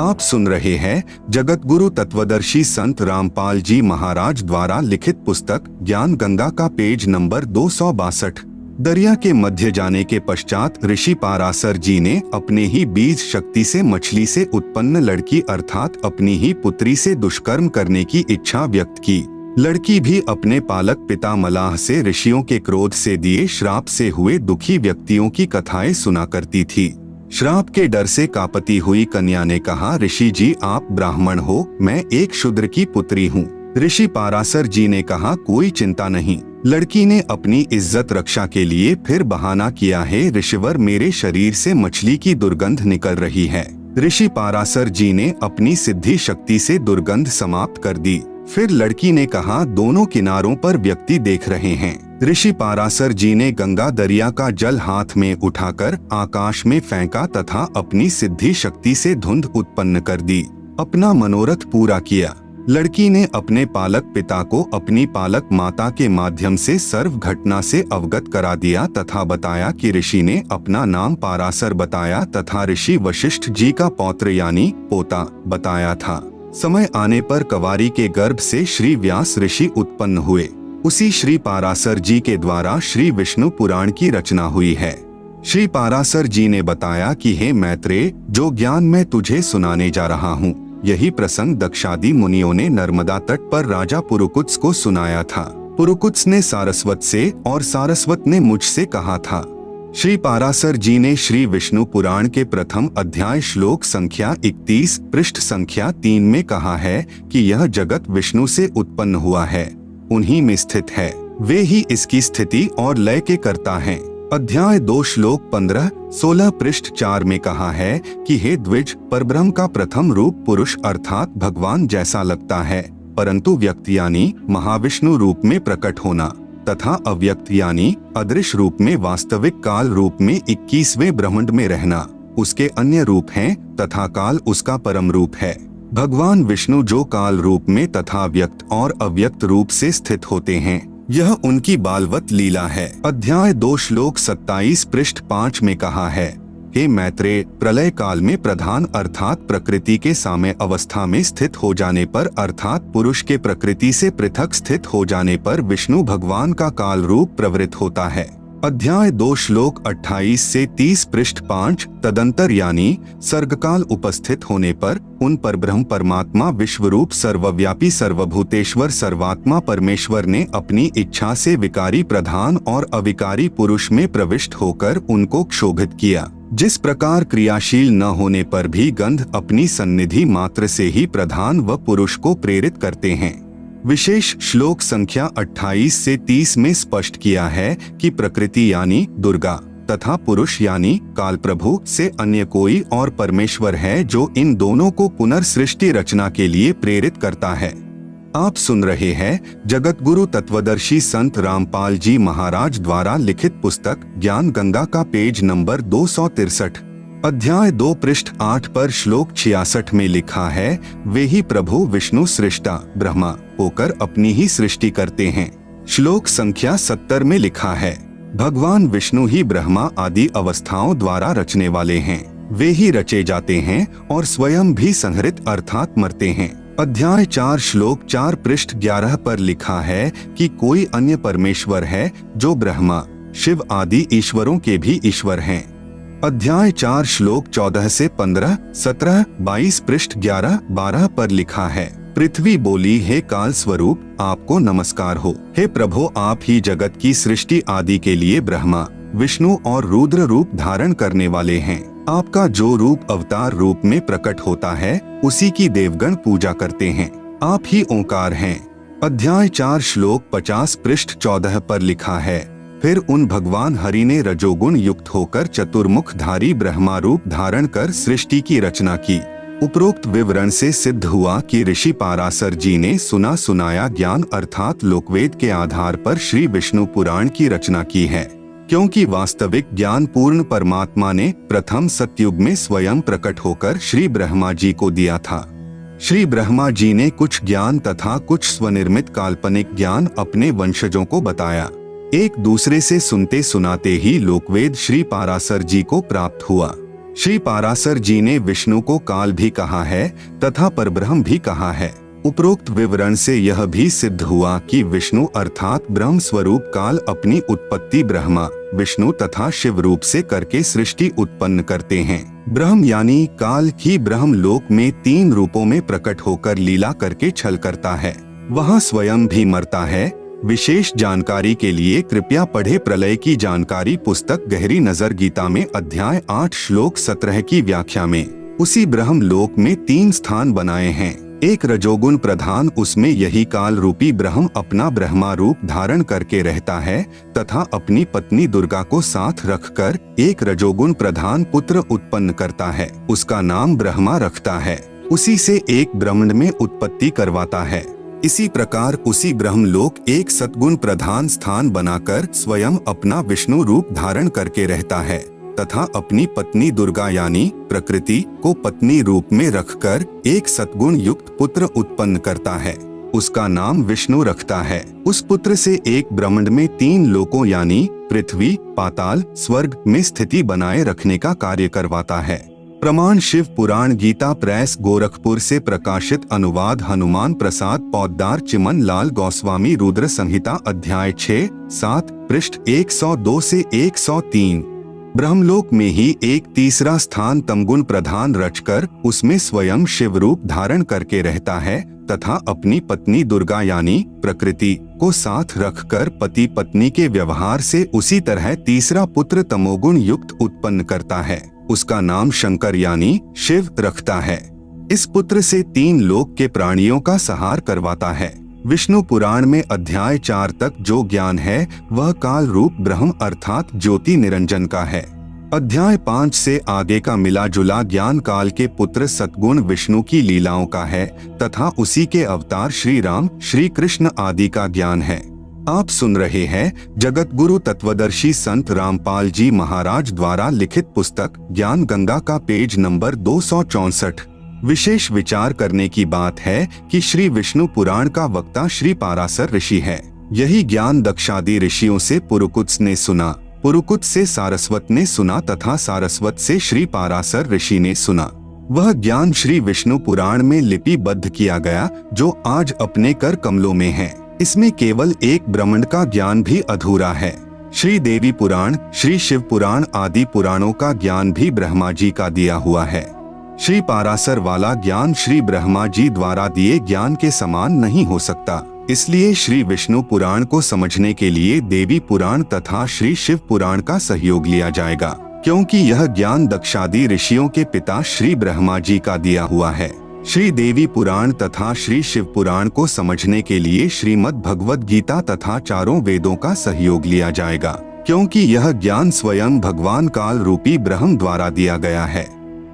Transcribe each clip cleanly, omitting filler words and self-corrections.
आप सुन रहे हैं जगत गुरु तत्वदर्शी संत रामपाल जी महाराज द्वारा लिखित पुस्तक ज्ञान गंगा का पेज नंबर 262। दरिया के मध्य जाने के पश्चात ऋषि पाराशर जी ने अपने ही बीज शक्ति से मछली से उत्पन्न लड़की अर्थात अपनी ही पुत्री से दुष्कर्म करने की इच्छा व्यक्त की। लड़की भी अपने पालक पिता मलाह से ऋषियों के क्रोध से दिए श्राप से हुए दुखी व्यक्तियों की कथाएं सुना करती थी। श्राप के डर से कांपती हुई कन्या ने कहा, ऋषि जी आप ब्राह्मण हो, मैं एक शूद्र की पुत्री हूँ। ऋषि पाराशर जी ने कहा, कोई चिंता नहीं। लड़की ने अपनी इज्जत रक्षा के लिए फिर बहाना किया है, ऋषिवर मेरे शरीर से मछली की दुर्गंध निकल रही है। ऋषि पाराशर जी ने अपनी सिद्धि शक्ति से दुर्गंध समाप्त कर दी। फिर लड़की ने कहा, दोनों किनारों पर व्यक्ति देख रहे हैं। ऋषि पाराशर जी ने गंगा दरिया का जल हाथ में उठाकर आकाश में फेंका तथा अपनी सिद्धि शक्ति से धुंध उत्पन्न कर दी। अपना मनोरथ पूरा किया। लड़की ने अपने पालक पिता को अपनी पालक माता के माध्यम से सर्व घटना से अवगत करा दिया तथा बताया कि ऋषि ने अपना नाम पाराशर बताया तथा ऋषि वशिष्ठ जी का पौत्र यानी पोता बताया था। समय आने पर कवारी के गर्भ से श्री व्यास ऋषि उत्पन्न हुए। उसी श्री पाराशर जी के द्वारा श्री विष्णु पुराण की रचना हुई है। श्री पाराशर जी ने बताया कि हे मैत्रेय, जो ज्ञान मैं तुझे सुनाने जा रहा हूँ, यही प्रसंग दक्षादि मुनियों ने नर्मदा तट पर राजा पुरुकुत्स को सुनाया था। पुरुकुत्स ने सारस्वत से और सारस्वत ने मुझसे कहा था। श्री पाराशर जी ने श्री विष्णु पुराण के प्रथम अध्याय श्लोक संख्या 31 पृष्ठ संख्या 3 में कहा है कि यह जगत विष्णु से उत्पन्न हुआ है, उन्हीं में स्थित है, वे ही इसकी स्थिति और लय के कर्ता हैं। अध्याय 2 श्लोक 15-16 पृष्ठ 4 में कहा है कि हे द्विज, परब्रह्म का प्रथम रूप पुरुष अर्थात भगवान जैसा लगता है, परंतु व्यक्त यानी महाविष्णु रूप में प्रकट होना तथा अव्यक्त यानी अदृश्य रूप में वास्तविक काल रूप में 21वें ब्रह्मांड में रहना उसके अन्य रूप हैं तथा काल उसका परम रूप है। भगवान विष्णु जो काल रूप में तथा व्यक्त और अव्यक्त रूप से स्थित होते हैं, यह उनकी बालवत लीला है। अध्याय 2 श्लोक 27 पृष्ठ 5 में कहा है, हे मैत्रेय, प्रलय काल में प्रधान अर्थात प्रकृति के साम्य अवस्था में स्थित हो जाने पर अर्थात पुरुष के प्रकृति से पृथक स्थित हो जाने पर विष्णु भगवान का काल रूप प्रवृत्त होता है। अध्याय 2 श्लोक 28 से 30 पृष्ठ 5 तदंतर यानी सर्गकाल उपस्थित होने पर उन परब्रह्म परमात्मा विश्वरूप सर्वव्यापी सर्वभूतेश्वर सर्वात्मा परमेश्वर ने अपनी इच्छा से विकारी प्रधान और अविकारी पुरुष में प्रविष्ट होकर उनको क्षोभित किया। जिस प्रकार क्रियाशील न होने पर भी गंध अपनी सन्निधि मात्र से ही प्रधान व पुरुष को प्रेरित करते हैं। विशेष श्लोक संख्या 28 से 30 में स्पष्ट किया है कि प्रकृति यानी दुर्गा तथा पुरुष यानी काल प्रभु से अन्य कोई और परमेश्वर है जो इन दोनों को पुनर्सृष्टि रचना के लिए प्रेरित करता है। आप सुन रहे हैं जगत गुरु तत्वदर्शी संत रामपाल जी महाराज द्वारा लिखित पुस्तक ज्ञान गंगा का पेज नंबर 263। अध्याय 2 पृष्ठ 8 पर श्लोक 66 में लिखा है, वे ही प्रभु विष्णु सृष्टा ब्रह्मा होकर अपनी ही सृष्टि करते हैं। श्लोक संख्या 70 में लिखा है, भगवान विष्णु ही ब्रह्मा आदि अवस्थाओं द्वारा रचने वाले हैं, वे ही रचे जाते हैं और स्वयं भी संहरित अर्थात मरते हैं। अध्याय 4 श्लोक 4 पृष्ठ 11 पर लिखा है कि कोई अन्य परमेश्वर है जो ब्रह्मा शिव आदि ईश्वरों के भी ईश्वर हैं। अध्याय 4 श्लोक 14 से 15, 17, 22 पृष्ठ 11, 12 पर लिखा है, पृथ्वी बोली, हे काल स्वरूप आपको नमस्कार हो। हे प्रभु, आप ही जगत की सृष्टि आदि के लिए ब्रह्मा विष्णु और रुद्र रूप धारण करने वाले हैं। आपका जो रूप अवतार रूप में प्रकट होता है उसी की देवगण पूजा करते हैं। आप ही ओंकार हैं। अध्याय 4 श्लोक 50 पृष्ठ 14 पर लिखा है, फिर उन भगवान हरि ने रजोगुण युक्त होकर चतुर्मुख धारी ब्रह्मा रूप धारण कर सृष्टि की रचना की। उपरोक्त विवरण से सिद्ध हुआ कि ऋषि पाराशर जी ने सुना सुनाया ज्ञान अर्थात लोकवेद के आधार पर श्री विष्णु पुराण की रचना की है, क्योंकि वास्तविक ज्ञान पूर्ण परमात्मा ने प्रथम सतयुग में स्वयं प्रकट होकर श्री ब्रह्मा जी को दिया था। श्री ब्रह्मा जी ने कुछ ज्ञान तथा कुछ स्वनिर्मित काल्पनिक ज्ञान अपने वंशजों को बताया। एक दूसरे से सुनते सुनाते ही लोकवेद श्री पाराशर जी को प्राप्त हुआ। श्री पाराशर जी ने विष्णु को काल भी कहा है तथा परब्रह्म भी कहा है। उपरोक्त विवरण से यह भी सिद्ध हुआ कि विष्णु अर्थात ब्रह्म स्वरूप काल अपनी उत्पत्ति ब्रह्मा, विष्णु तथा शिव रूप से करके सृष्टि उत्पन्न करते हैं। ब्रह्म यानी काल ही ब्रह्म लोक में 3 रूपों में प्रकट होकर लीला करके छल करता है। वह स्वयं भी मरता है। विशेष जानकारी के लिए कृपया पढ़े प्रलय की जानकारी पुस्तक गहरी नजर गीता में अध्याय 8 श्लोक 17 की व्याख्या में। उसी ब्रह्म लोक में 3 स्थान बनाए हैं। एक रजोगुण प्रधान, उसमें यही काल रूपी ब्रह्म अपना ब्रह्मा रूप धारण करके रहता है तथा अपनी पत्नी दुर्गा को साथ रखकर एक रजोगुण प्रधान पुत्र उत्पन्न करता है। उसका नाम ब्रह्मा रखता है। उसी से एक ब्रह्मांड में उत्पत्ति करवाता है। इसी प्रकार उसी ब्रह्मलोक एक सद्गुण प्रधान स्थान बनाकर स्वयं अपना विष्णु रूप धारण करके रहता है तथा अपनी पत्नी दुर्गा यानी प्रकृति को पत्नी रूप में रखकर एक सद्गुण युक्त पुत्र उत्पन्न करता है। उसका नाम विष्णु रखता है। उस पुत्र से एक ब्रह्मांड में 3 लोकों यानी पृथ्वी, पाताल, स्वर्ग में स्थिति बनाए रखने का कार्य करवाता है। प्रमाण शिव पुराण गीता प्रेस गोरखपुर से प्रकाशित। अनुवाद हनुमान प्रसाद पौद्दार चिमन लाल गोस्वामी रुद्र संहिता अध्याय 6-7 पृष्ठ 102 से 103। ब्रह्मलोक में ही एक तीसरा स्थान तमगुण प्रधान रचकर उसमें स्वयं शिव रूप धारण करके रहता है तथा अपनी पत्नी दुर्गा यानी प्रकृति को साथ रखकर पति पत्नी के व्यवहार से उसी तरह तीसरा पुत्र तमोगुण युक्त उत्पन्न करता है। उसका नाम शंकर यानी शिव रखता है। इस पुत्र से 3 लोक के प्राणियों का संहार करवाता है। विष्णु पुराण में अध्याय 4 तक जो ज्ञान है वह काल रूप ब्रह्म अर्थात ज्योति निरंजन का है। अध्याय 5 से आगे का मिला जुला ज्ञान काल के पुत्र सद्गुण विष्णु की लीलाओं का है तथा उसी के अवतार श्री राम, श्री कृष्ण आदि का ज्ञान है। आप सुन रहे हैं जगत गुरु तत्वदर्शी संत रामपाल जी महाराज द्वारा लिखित पुस्तक ज्ञान गंगा का पेज नंबर 264। विशेष विचार करने की बात है कि श्री विष्णु पुराण का वक्ता श्री पाराशर ऋषि है। यही ज्ञान दक्षादि ऋषियों से पुरुकुत्स ने सुना, पुरुकुत्स से सारस्वत ने सुना तथा सारस्वत से श्री पाराशर ऋषि ने सुना। वह ज्ञान श्री विष्णु पुराण में लिपिबद्ध किया गया जो आज अपने कर कमलों में है। इसमें केवल एक ब्रह्मांड का ज्ञान भी अधूरा है। श्री देवी पुराण, श्री शिव पुराण आदि पुराणों का ज्ञान भी ब्रह्मा जी का दिया हुआ है। श्री पाराशर वाला ज्ञान श्री ब्रह्मा जी द्वारा दिए ज्ञान के समान नहीं हो सकता। इसलिए श्री विष्णु पुराण को समझने के लिए देवी पुराण तथा श्री शिव पुराण का सहयोग लिया जाएगा, क्योंकि यह ज्ञान दक्षादि ऋषियों के पिता श्री ब्रह्मा जी का दिया हुआ है। श्री देवी पुराण तथा श्री शिव पुराण को समझने के लिए श्रीमद् भगवद गीता तथा चारों वेदों का सहयोग लिया जाएगा, क्योंकि यह ज्ञान स्वयं भगवान काल रूपी ब्रह्म द्वारा दिया गया है,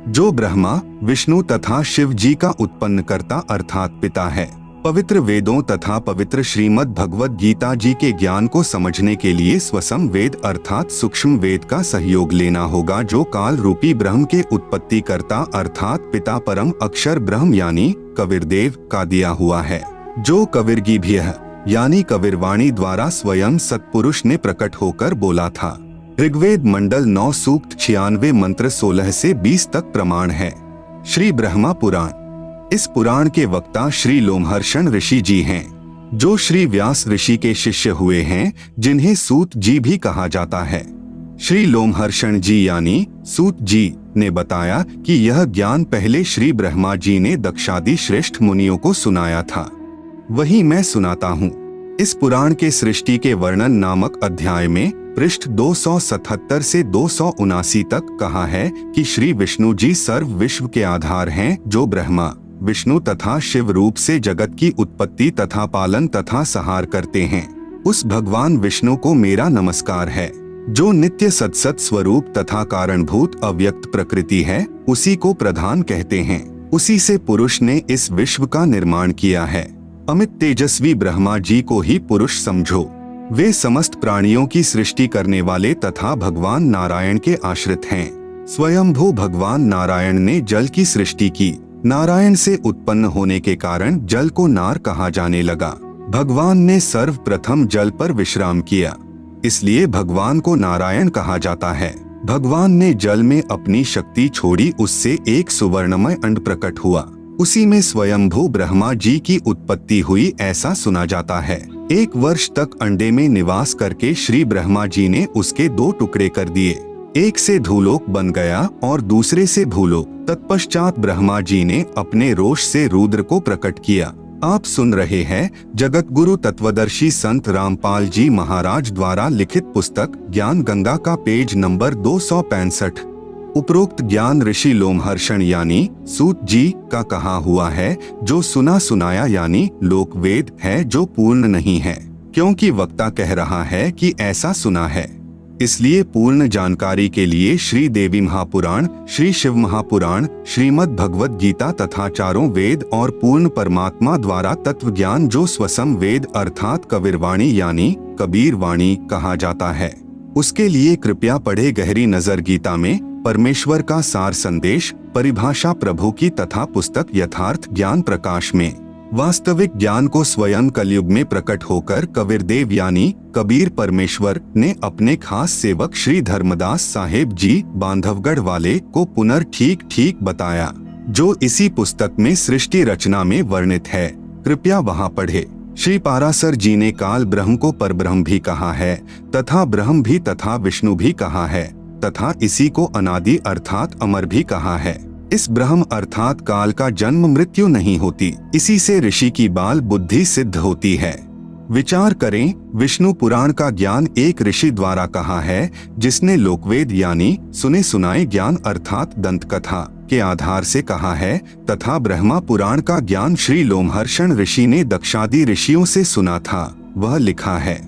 जो ब्रह्मा, विष्णु तथा शिव जी का उत्पन्न करता अर्थात पिता है। पवित्र वेदों तथा पवित्र श्रीमद् भगवद गीता जी के ज्ञान को समझने के लिए स्वसम वेद अर्थात सूक्ष्म वेद का सहयोग लेना होगा, जो काल रूपी ब्रह्म के उत्पत्ति करता अर्थात पिता परम अक्षर ब्रह्म यानी कबीरदेव का दिया हुआ है, जो कबीरगीभ्यः यानी कबीरवाणी द्वारा स्वयं सत्पुरुष ने प्रकट होकर बोला था। ऋग्वेद मंडल 9 सूक्त 96 मंत्र 16 से 20 तक प्रमाण है। श्री ब्रह्मा पुराण, इस पुराण के वक्ता श्री लोमहर्षण ऋषि जी हैं, जो श्री व्यास ऋषि के शिष्य हुए हैं, जिन्हें सूत जी भी कहा जाता है। श्री लोमहर्षण जी यानी सूत जी ने बताया कि यह ज्ञान पहले श्री ब्रह्मा जी ने दक्षादि श्रेष्ठ मुनियों को सुनाया था, वही मैं सुनाता हूँ। इस पुराण के सृष्टि के वर्णन नामक अध्याय में पृष्ठ 277 से 279 तक कहा है कि श्री विष्णु जी सर्व विश्व के आधार हैं, जो ब्रह्मा, विष्णु तथा शिव रूप से जगत की उत्पत्ति तथा पालन तथा संहार करते हैं। उस भगवान विष्णु को मेरा नमस्कार है, जो नित्य सत्सत स्वरूप तथा कारणभूत अव्यक्त प्रकृति है, उसी को प्रधान कहते हैं। उसी से पुरुष ने इस विश्व का निर्माण किया है। अमित तेजस्वी ब्रह्मा जी को ही पुरुष समझो। वे समस्त प्राणियों की सृष्टि करने वाले तथा भगवान नारायण के आश्रित हैं। स्वयंभू भगवान नारायण ने जल की सृष्टि की। नारायण से उत्पन्न होने के कारण जल को नार कहा जाने लगा। भगवान ने सर्वप्रथम जल पर विश्राम किया, इसलिए भगवान को नारायण कहा जाता है। भगवान ने जल में अपनी शक्ति छोड़ी, उससे एक सुवर्णमय अंड प्रकट हुआ। उसी में स्वयंभू ब्रह्मा जी की उत्पत्ति हुई, ऐसा सुना जाता है। 1 वर्ष तक अंडे में निवास करके श्री ब्रह्मा जी ने उसके 2 टुकड़े कर दिए। एक से धूलोक बन गया और दूसरे से भूलोक। तत्पश्चात ब्रह्मा जी ने अपने रोष से रुद्र को प्रकट किया। आप सुन रहे हैं जगत गुरु तत्वदर्शी संत रामपाल जी महाराज द्वारा लिखित पुस्तक ज्ञान गंगा का पेज नंबर 265। उपरोक्त ज्ञान ऋषि लोमहर्षण यानी सूत जी का कहा हुआ है, जो सुना सुनाया यानी लोक वेद है, जो पूर्ण नहीं है, क्योंकि वक्ता कह रहा है कि ऐसा सुना है। इसलिए पूर्ण जानकारी के लिए श्री देवी महापुराण, श्री शिव महापुराण, श्रीमद् भगवद गीता तथा चारों वेद और पूर्ण परमात्मा द्वारा तत्व ज्ञान जो स्वसम वेद अर्थात कबीरवाणी यानी कबीर वाणी कहा जाता है, उसके लिए कृपया पढ़े गहरी नजर गीता में परमेश्वर का सार संदेश, परिभाषा प्रभु की तथा पुस्तक यथार्थ ज्ञान प्रकाश में। वास्तविक ज्ञान को स्वयं कलयुग में प्रकट होकर कबीरदेव यानी कबीर परमेश्वर ने अपने खास सेवक श्री धर्मदास साहेब जी बांधवगढ़ वाले को पुनर्ठीक ठीक बताया, जो इसी पुस्तक में सृष्टि रचना में वर्णित है। कृपया वहां पढ़े। श्री पाराशर जी ने काल ब्रह्म को परब्रह्म भी कहा है तथा ब्रह्म भी तथा विष्णु भी कहा है तथा इसी को अनादि अर्थात अमर भी कहा है। इस ब्रह्म अर्थात काल का जन्म मृत्यु नहीं होती, इसी से ऋषि की बाल बुद्धि सिद्ध होती है। विचार करें, विष्णु पुराण का ज्ञान एक ऋषि द्वारा कहा है, जिसने लोकवेद यानी सुने सुनाए ज्ञान अर्थात दंत कथा के आधार से कहा है, तथा ब्रह्मा पुराण का ज्ञान श्री लोमहर्षण ऋषि ने दक्षादि ऋषियों से सुना था, वह लिखा है।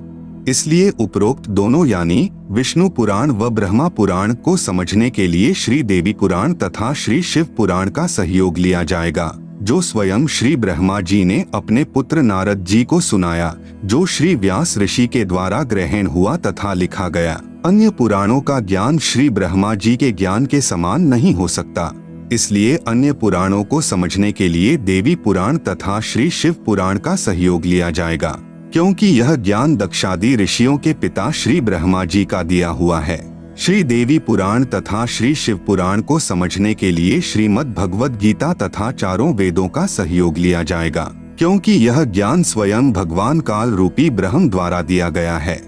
इसलिए उपरोक्त दोनों यानी विष्णु पुराण व ब्रह्मा पुराण को समझने के लिए श्री देवी पुराण तथा श्री शिव पुराण का सहयोग लिया जाएगा, जो स्वयं श्री ब्रह्मा जी ने अपने पुत्र नारद जी को सुनाया, जो श्री व्यास ऋषि के द्वारा ग्रहण हुआ तथा लिखा गया। अन्य पुराणों का ज्ञान श्री ब्रह्मा जी के ज्ञान के समान नहीं हो सकता, इसलिए अन्य पुराणों को समझने के लिए देवी पुराण तथा श्री शिव पुराण का सहयोग लिया जाएगा, क्योंकि यह ज्ञान दक्षादि ऋषियों के पिता श्री ब्रह्मा जी का दिया हुआ है। श्री देवी पुराण तथा श्री शिव पुराण को समझने के लिए श्रीमद् भगवद गीता तथा चारों वेदों का सहयोग लिया जाएगा, क्योंकि यह ज्ञान स्वयं भगवान काल रूपी ब्रह्म द्वारा दिया गया है,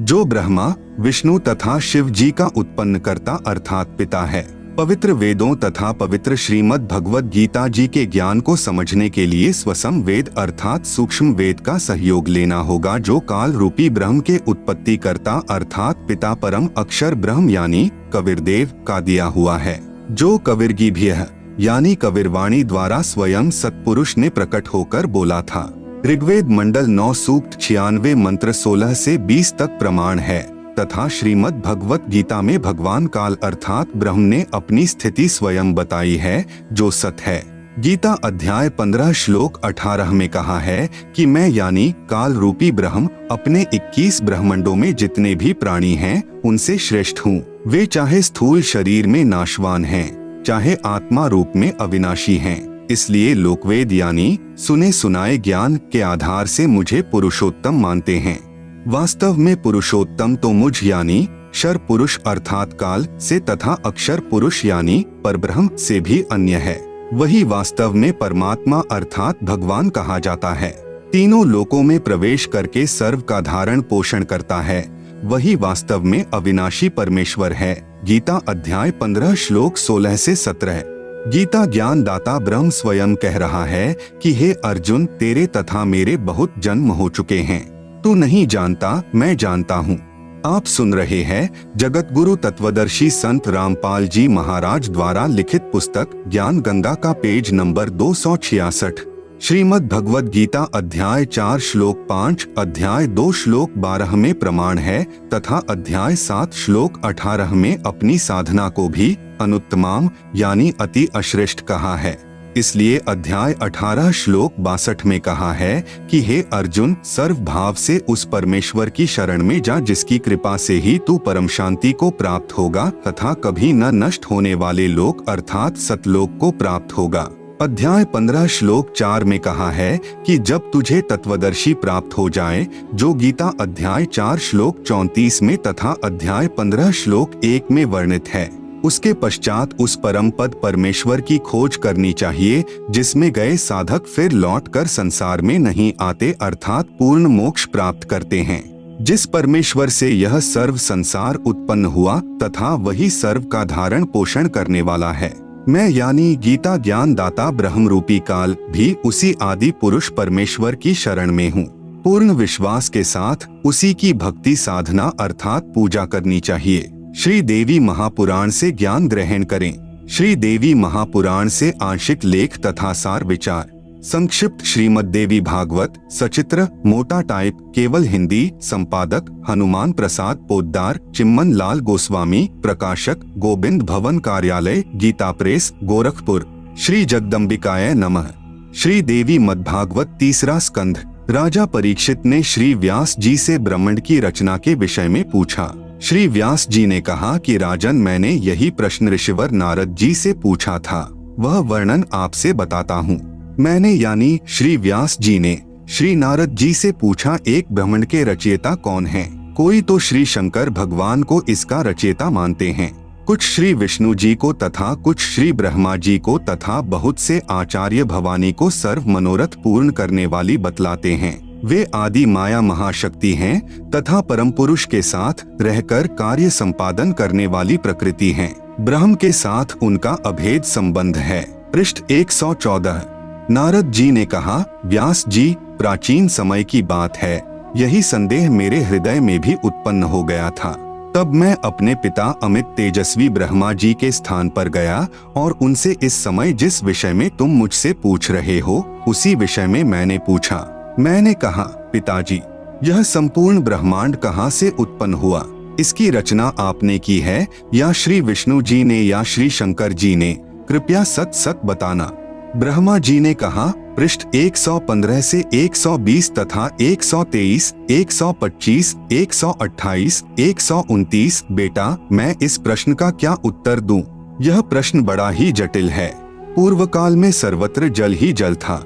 जो ब्रह्मा, विष्णु तथा शिव जी का उत्पन्नकर्ता अर्थात पिता है। पवित्र वेदों तथा पवित्र श्रीमद् भगवद गीता जी के ज्ञान को समझने के लिए स्वसम वेद अर्थात सूक्ष्म वेद का सहयोग लेना होगा, जो काल रूपी ब्रह्म के उत्पत्तिकर्ता अर्थात पिता परम अक्षर ब्रह्म यानी कबीरदेव का दिया हुआ है, जो कबीरगीभ्यः यानी कबीरवाणी द्वारा स्वयं सत्पुरुष ने प्रकट होकर बोला था। ऋग्वेद मंडल 9 सूक्त 96 मंत्र 16 से 20 तक प्रमाण है, तथा श्रीमद् भगवत गीता में भगवान काल अर्थात ब्रह्म ने अपनी स्थिति स्वयं बताई है, जो सत है। गीता अध्याय 15 श्लोक 18 में कहा है कि मैं यानी काल रूपी ब्रह्म अपने 21 ब्रह्मांडों में जितने भी प्राणी हैं उनसे श्रेष्ठ हूँ। वे चाहे स्थूल शरीर में नाशवान हैं, चाहे आत्मा रूप में अविनाशी हैं। इसलिए लोकवेद यानी सुने सुनाए ज्ञान के आधार से मुझे पुरुषोत्तम मानते हैं। वास्तव में पुरुषोत्तम तो मुझ यानी शर पुरुष अर्थात काल से तथा अक्षर पुरुष यानी परब्रह्म से भी अन्य है। वही वास्तव में परमात्मा अर्थात भगवान कहा जाता है। तीनों लोकों में प्रवेश करके सर्व का धारण पोषण करता है, वही वास्तव में अविनाशी परमेश्वर है। गीता अध्याय 15 श्लोक 16 से 17। गीता ज्ञान दाता ब्रह्म स्वयं कह रहा है कि हे अर्जुन, तेरे तथा मेरे बहुत जन्म हो चुके हैं, तू नहीं जानता, मैं जानता हूँ। आप सुन रहे हैं जगत गुरु तत्वदर्शी संत रामपाल जी महाराज द्वारा लिखित पुस्तक ज्ञान गंगा का पेज नंबर 266। श्रीमद् भगवद गीता अध्याय 4 श्लोक 5, अध्याय 2 श्लोक 12 में प्रमाण है तथा अध्याय 7 श्लोक 18 में अपनी साधना को भी अनुत्तमाम यानी अति अश्रेष्ठ कहा है। इसलिए अध्याय 18 श्लोक 62 में कहा है कि हे अर्जुन, सर्व भाव से उस परमेश्वर की शरण में जा जिसकी कृपा से ही तू परम शांति को प्राप्त होगा तथा कभी न नष्ट होने वाले लोक अर्थात सतलोक को प्राप्त होगा। अध्याय 15 श्लोक 4 में कहा है कि जब तुझे तत्वदर्शी प्राप्त हो जाए, जो गीता अध्याय 4 श्लोक 34 में तथा अध्याय 15 श्लोक 1 में वर्णित है, उसके पश्चात उस परम पद परमेश्वर की खोज करनी चाहिए, जिसमें गए साधक फिर लौटकर संसार में नहीं आते, अर्थात पूर्ण मोक्ष प्राप्त करते हैं। जिस परमेश्वर से यह सर्व संसार उत्पन्न हुआ तथा वही सर्व का धारण पोषण करने वाला है। मैं यानी गीता ज्ञान दाता ब्रह्म रूपी काल भी उसी आदि पुरुष परमेश्वर की शरण में हूँ। पूर्ण विश्वास के साथ उसी की भक्ति साधना अर्थात पूजा करनी चाहिए। श्री देवी महापुराण से ज्ञान ग्रहण करें। श्री देवी महापुराण से आंशिक लेख तथा सार विचार। संक्षिप्त श्रीमद् देवी भागवत सचित्र मोटा टाइप केवल हिंदी। संपादक हनुमान प्रसाद पोद्दार, चिम्मन लाल गोस्वामी। प्रकाशक गोविंद भवन कार्यालय, गीता प्रेस, गोरखपुर। श्री जगदम्बिकाय नमः। श्री देवी मद्भागवत तीसरा स्कंध। राजा परीक्षित ने श्री व्यास जी से ब्रह्मांड की रचना के विषय में पूछा। श्री व्यास जी ने कहा कि राजन, मैंने यही प्रश्न ऋषिवर नारद जी से पूछा था, वह वर्णन आपसे बताता हूँ। मैंने यानी श्री व्यास जी ने श्री नारद जी से पूछा, एक ब्रह्मांड के रचयिता कौन हैं? कोई तो श्री शंकर भगवान को इसका रचयिता मानते हैं, कुछ श्री विष्णु जी को तथा कुछ श्री ब्रह्मा जी को तथा बहुत से आचार्य भवानी को सर्व मनोरथ पूर्ण करने वाली बतलाते हैं। वे आदि माया महाशक्ति हैं तथा परम पुरुष के साथ रहकर कार्य संपादन करने वाली प्रकृति हैं। ब्रह्म के साथ उनका अभेद संबंध है। पृष्ठ 114। नारद जी ने कहा, व्यास जी, प्राचीन समय की बात है, यही संदेह मेरे हृदय में भी उत्पन्न हो गया था। तब मैं अपने पिता अमित तेजस्वी ब्रह्मा जी के स्थान पर गया और उनसे इस समय जिस विषय में तुम मुझसे पूछ रहे हो उसी विषय में मैंने पूछा। मैंने कहा, पिताजी, यह संपूर्ण ब्रह्मांड कहाँ से उत्पन्न हुआ? इसकी रचना आपने की है या श्री विष्णु जी ने या श्री शंकर जी ने? कृपया सत सत बताना। ब्रह्मा जी ने कहा, पृष्ठ 115 से 120 तथा 123, 125, 128, 129। बेटा, मैं इस प्रश्न का क्या उत्तर दूं? यह प्रश्न बड़ा ही जटिल है। पूर्व काल में सर्वत्र जल ही जल था।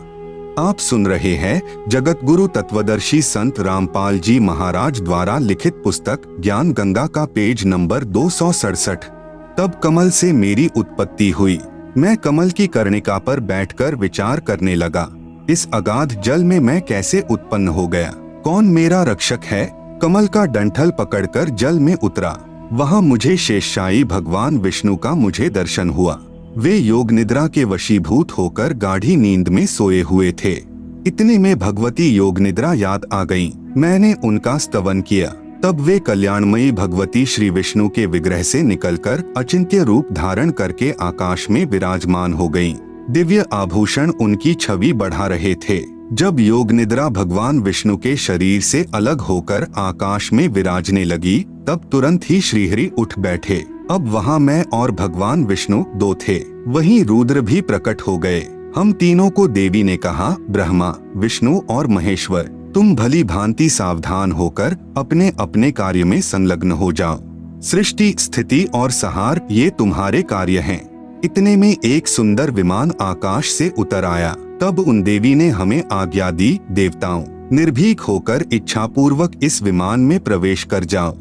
आप सुन रहे हैं जगत गुरु तत्वदर्शी संत रामपाल जी महाराज द्वारा लिखित पुस्तक ज्ञान गंगा का पेज नंबर 267। तब कमल से मेरी उत्पत्ति हुई। मैं कमल की कर्णिका पर बैठकर विचार करने लगा, इस अगाध जल में मैं कैसे उत्पन्न हो गया? कौन मेरा रक्षक है? कमल का डंठल पकड़कर जल में उतरा। वहाँ मुझे शेषशायी भगवान विष्णु का मुझे दर्शन हुआ। वे योग निद्रा के वशीभूत होकर गाढ़ी नींद में सोए हुए थे। इतने में भगवती योग निद्रा याद आ गईं। मैंने उनका स्तवन किया। तब वे कल्याणमयी भगवती श्री विष्णु के विग्रह से निकलकर अचिंत्य रूप धारण करके आकाश में विराजमान हो गईं। दिव्य आभूषण उनकी छवि बढ़ा रहे थे। जब योग निद्रा भगवान विष्णु के शरीर से अलग होकर आकाश में विराजने लगी, तब तुरंत ही श्रीहरि उठ बैठे। अब वहाँ मैं और भगवान विष्णु दो थे। वहीं रुद्र भी प्रकट हो गए। हम तीनों को देवी ने कहा, ब्रह्मा, विष्णु और महेश्वर, तुम भली भांति सावधान होकर अपने अपने कार्य में संलग्न हो जाओ। सृष्टि, स्थिति और संहार ये तुम्हारे कार्य हैं। इतने में एक सुंदर विमान आकाश से उतर आया। तब उन देवी ने हमें आज्ञा दी, देवताओं, निर्भीक होकर इच्छापूर्वक इस विमान में प्रवेश कर जाओ।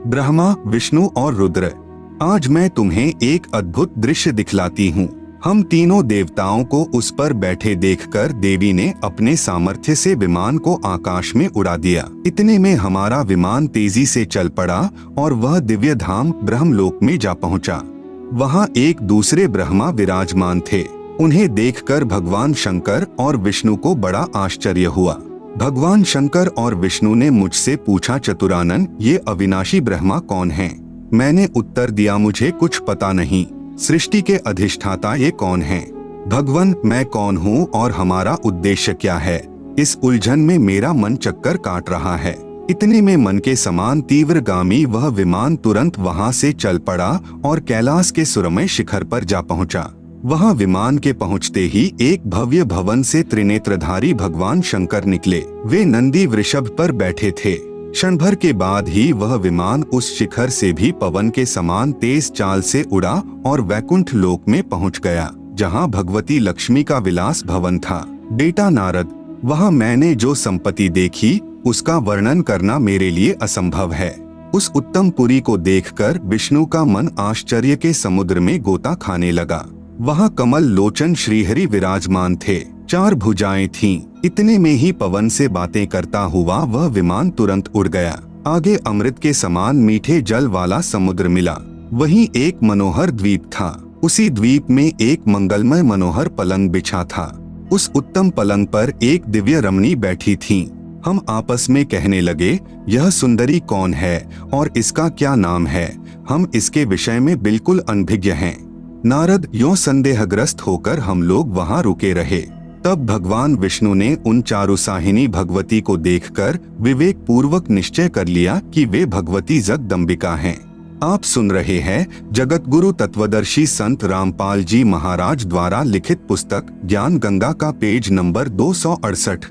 ब्रह्मा, विष्णु और रुद्र, आज मैं तुम्हें एक अद्भुत दृश्य दिखलाती हूँ। हम तीनों देवताओं को उस पर बैठे देखकर देवी ने अपने सामर्थ्य से विमान को आकाश में उड़ा दिया। इतने में हमारा विमान तेजी से चल पड़ा और वह दिव्य धाम ब्रह्मलोक में जा पहुँचा। वहाँ एक दूसरे ब्रह्मा विराजमान थे। उन्हें देखकर भगवान शंकर और विष्णु को बड़ा आश्चर्य हुआ। भगवान शंकर और विष्णु ने मुझसे पूछा, चतुरानन, ये अविनाशी ब्रह्मा कौन हैं? मैंने उत्तर दिया, मुझे कुछ पता नहीं। सृष्टि के अधिष्ठाता ये कौन हैं? भगवान, मैं कौन हूँ और हमारा उद्देश्य क्या है? इस उलझन में मेरा मन चक्कर काट रहा है। इतने में मन के समान तीव्रगामी वह विमान तुरंत वहाँ से चल पड़ा और कैलाश के सुरमय शिखर पर जा पहुँचा। वहाँ विमान के पहुँचते ही एक भव्य भवन से त्रिनेत्रधारी भगवान शंकर निकले। वे नंदी वृषभ पर बैठे थे। क्षण भर के बाद ही वह विमान उस शिखर से भी पवन के समान तेज चाल से उड़ा और वैकुंठ लोक में पहुंच गया। जहाँ भगवती लक्ष्मी का विलास भवन था। बेटा नारद, वहाँ मैंने जो संपत्ति देखी उसका वर्णन करना मेरे लिए असंभव है। उस उत्तम पुरी को देखकर विष्णु का मन आश्चर्य के समुद्र में गोता खाने लगा। वहाँ कमल लोचन श्रीहरि विराजमान थे, 4 भुजाएं थीं। इतने में ही पवन से बातें करता हुआ वह विमान तुरंत उड़ गया। आगे अमृत के समान मीठे जल वाला समुद्र मिला। वहीं एक मनोहर द्वीप था। उसी द्वीप में एक मंगलमय मनोहर पलंग बिछा था। उस उत्तम पलंग पर एक दिव्य रमणी बैठी थी। हम आपस में कहने लगे, यह सुंदरी कौन है और इसका क्या नाम है? हम इसके विषय में बिल्कुल अनभिज्ञ हैं। नारद, यों संदेहग्रस्त होकर हम लोग वहां रुके रहे। तब भगवान विष्णु ने उन चारुसाहिनी भगवती को देखकर विवेक पूर्वक निश्चय कर लिया कि वे भगवती जगदम्बिका हैं। आप सुन रहे हैं जगत गुरु तत्वदर्शी संत रामपाल जी महाराज द्वारा लिखित पुस्तक ज्ञान गंगा का पेज नंबर 268।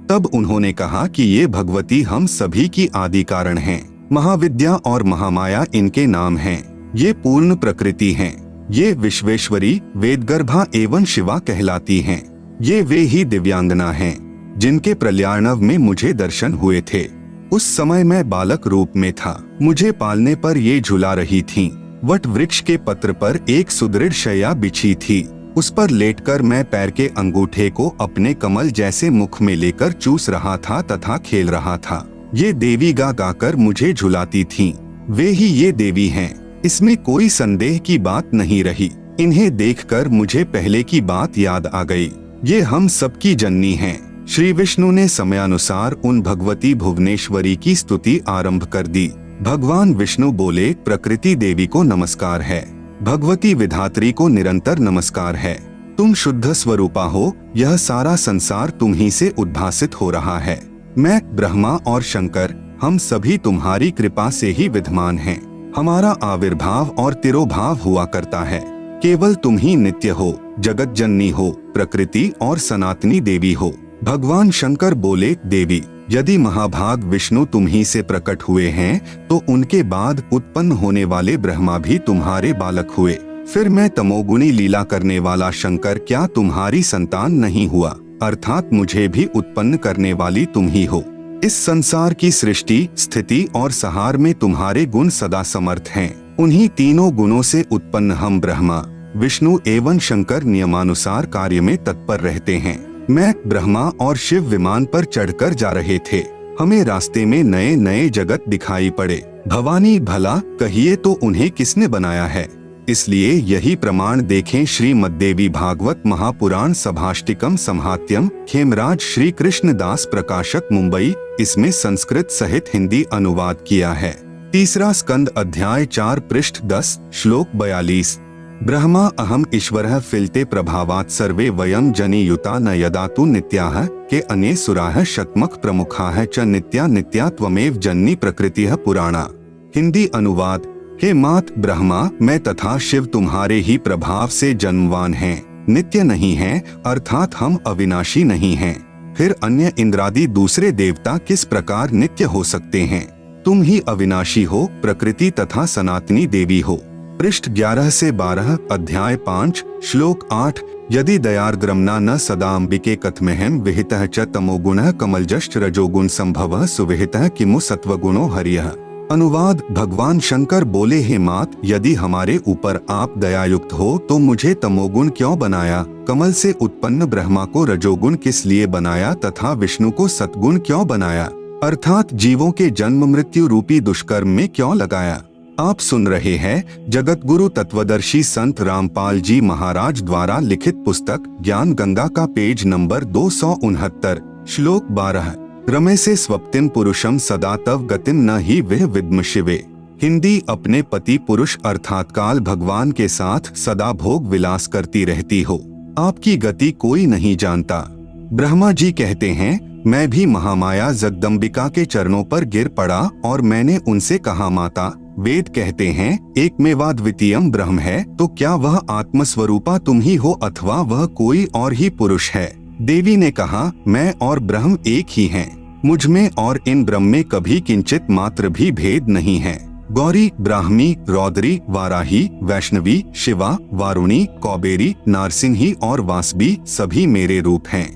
तब उन्होंने कहा कि ये भगवती हम सभी की आदि कारण हैं। महाविद्या और महामाया इनके नाम हैं। ये पूर्ण प्रकृति हैं। ये विश्वेश्वरी, वेदगर्भा एवं शिवा कहलाती हैं। ये वे ही दिव्यांगना हैं जिनके प्रलयार्णव में मुझे दर्शन हुए थे। उस समय मैं बालक रूप में था। मुझे पालने पर ये झुला रही थीं। वट वृक्ष के पत्र पर एक सुदृढ़ शैया बिछी थी। उस पर लेटकर मैं पैर के अंगूठे को अपने कमल जैसे मुख में लेकर चूस रहा था तथा खेल रहा था। ये देवी गा गाकर मुझे झुलाती थीं। वे ही ये देवी हैं, इसमें कोई संदेह की बात नहीं रही। इन्हें देखकर मुझे पहले की बात याद आ गई। ये हम सबकी जननी हैं। श्री विष्णु ने समयानुसार उन भगवती भुवनेश्वरी की स्तुति आरंभ कर दी। भगवान विष्णु बोले, प्रकृति देवी को नमस्कार है, भगवती विधात्री को निरंतर नमस्कार है। तुम शुद्ध स्वरूपा हो। यह सारा संसार तुम ही से उद्भासित हो रहा है। मैं, ब्रह्मा और शंकर, हम सभी तुम्हारी कृपा से ही विद्यमान हैं। हमारा आविर्भाव और तिरोभाव हुआ करता है। केवल तुम ही नित्य हो, जगत जननी हो, प्रकृति और सनातनी देवी हो। भगवान शंकर बोले, देवी, यदि महाभाग विष्णु तुम ही से प्रकट हुए हैं तो उनके बाद उत्पन्न होने वाले ब्रह्मा भी तुम्हारे बालक हुए। फिर मैं तमोगुणी लीला करने वाला शंकर क्या तुम्हारी संतान नहीं हुआ? अर्थात मुझे भी उत्पन्न करने वाली तुम ही हो। इस संसार की सृष्टि, स्थिति और संहार में तुम्हारे गुण सदा समर्थ हैं। उन्हीं तीनों गुणों से उत्पन्न हम ब्रह्मा, विष्णु एवं शंकर नियमानुसार कार्य में तत्पर रहते हैं। मैं, ब्रह्मा और शिव विमान पर चढ़कर जा रहे थे। हमें रास्ते में नए नए जगत दिखाई पड़े। भवानी, भला कहिए तो उन्हें किसने बनाया है? इसलिए यही प्रमाण देखें। श्रीमद्देवी भागवत महापुराण सभाष्टिकम संहात्यम, खेमराज श्री कृष्णदास प्रकाशक, मुंबई। इसमें संस्कृत सहित हिंदी अनुवाद किया है। तीसरा स्कंद अध्याय 4 पृष्ठ 10 श्लोक 42। ब्रह्मा अहम ईश्वरः फिलते प्रभावात् सर्वे वयं जनियुता न यदा तु नित्याः के अन्ये सुराः शतमख प्रमुखाः च नित्या नित्या त्वमेव जननी प्रकृतिः पुराणा। हिंदी अनुवाद। हे मात ब्रह्मा, मैं तथा शिव तुम्हारे ही प्रभाव से जन्मवान हैं, नित्य नहीं हैं, अर्थात हम अविनाशी नहीं हैं। फिर अन्य इंद्रादि दूसरे देवता किस प्रकार नित्य हो सकते हैं? तुम ही अविनाशी हो, प्रकृति तथा सनातनी देवी हो। पृष्ठ 11 से 12 अध्याय 5 श्लोक 8। यदि दयार्द्रम्ना न सदाम्बिके कथमेहम विहितः च तमोगुणः कमलजश्च रजोगुण संभवः सुविहितः किमु सत्वगुणो हरियः। अनुवाद। भगवान शंकर बोले, हे मात, यदि हमारे ऊपर आप दयायुक्त हो तो मुझे तमोगुण क्यों बनाया? कमल से उत्पन्न ब्रह्मा को रजोगुण किस लिए बनाया तथा विष्णु को सत्गुण क्यों बनाया? अर्थात जीवों के जन्म मृत्यु रूपी दुष्कर्म में क्यों लगाया? आप सुन रहे हैं जगत गुरु तत्वदर्शी संत रामपाल जी महाराज द्वारा लिखित पुस्तक ज्ञान गंगा का पेज नंबर 269 श्लोक 12। रमे से स्वप्तिम पुरुषम सदा तव गतिम न ही वह विद्म शिवे। हिंदी। अपने पति पुरुष अर्थात काल भगवान के साथ सदा भोग विलास करती रहती हो, आपकी गति कोई नहीं जानता। ब्रह्मा जी कहते हैं, मैं भी महामाया जगदम्बिका के चरणों पर गिर पड़ा और मैंने उनसे कहा, माता, वेद कहते हैं एक मेवाद्वितीयम ब्रह्म है, तो क्या वह आत्मस्वरूपा तुम ही हो अथवा वह कोई और ही पुरुष है? देवी ने कहा, मैं और ब्रह्म एक ही हैं। मुझ में और इन ब्रह्म में कभी किंचित मात्र भी भेद नहीं है। गौरी, ब्राह्मी, रौद्री, वाराही, वैष्णवी, शिवा, वारुणी, कौबेरी, नारसिंही और वासवी सभी मेरे रूप हैं।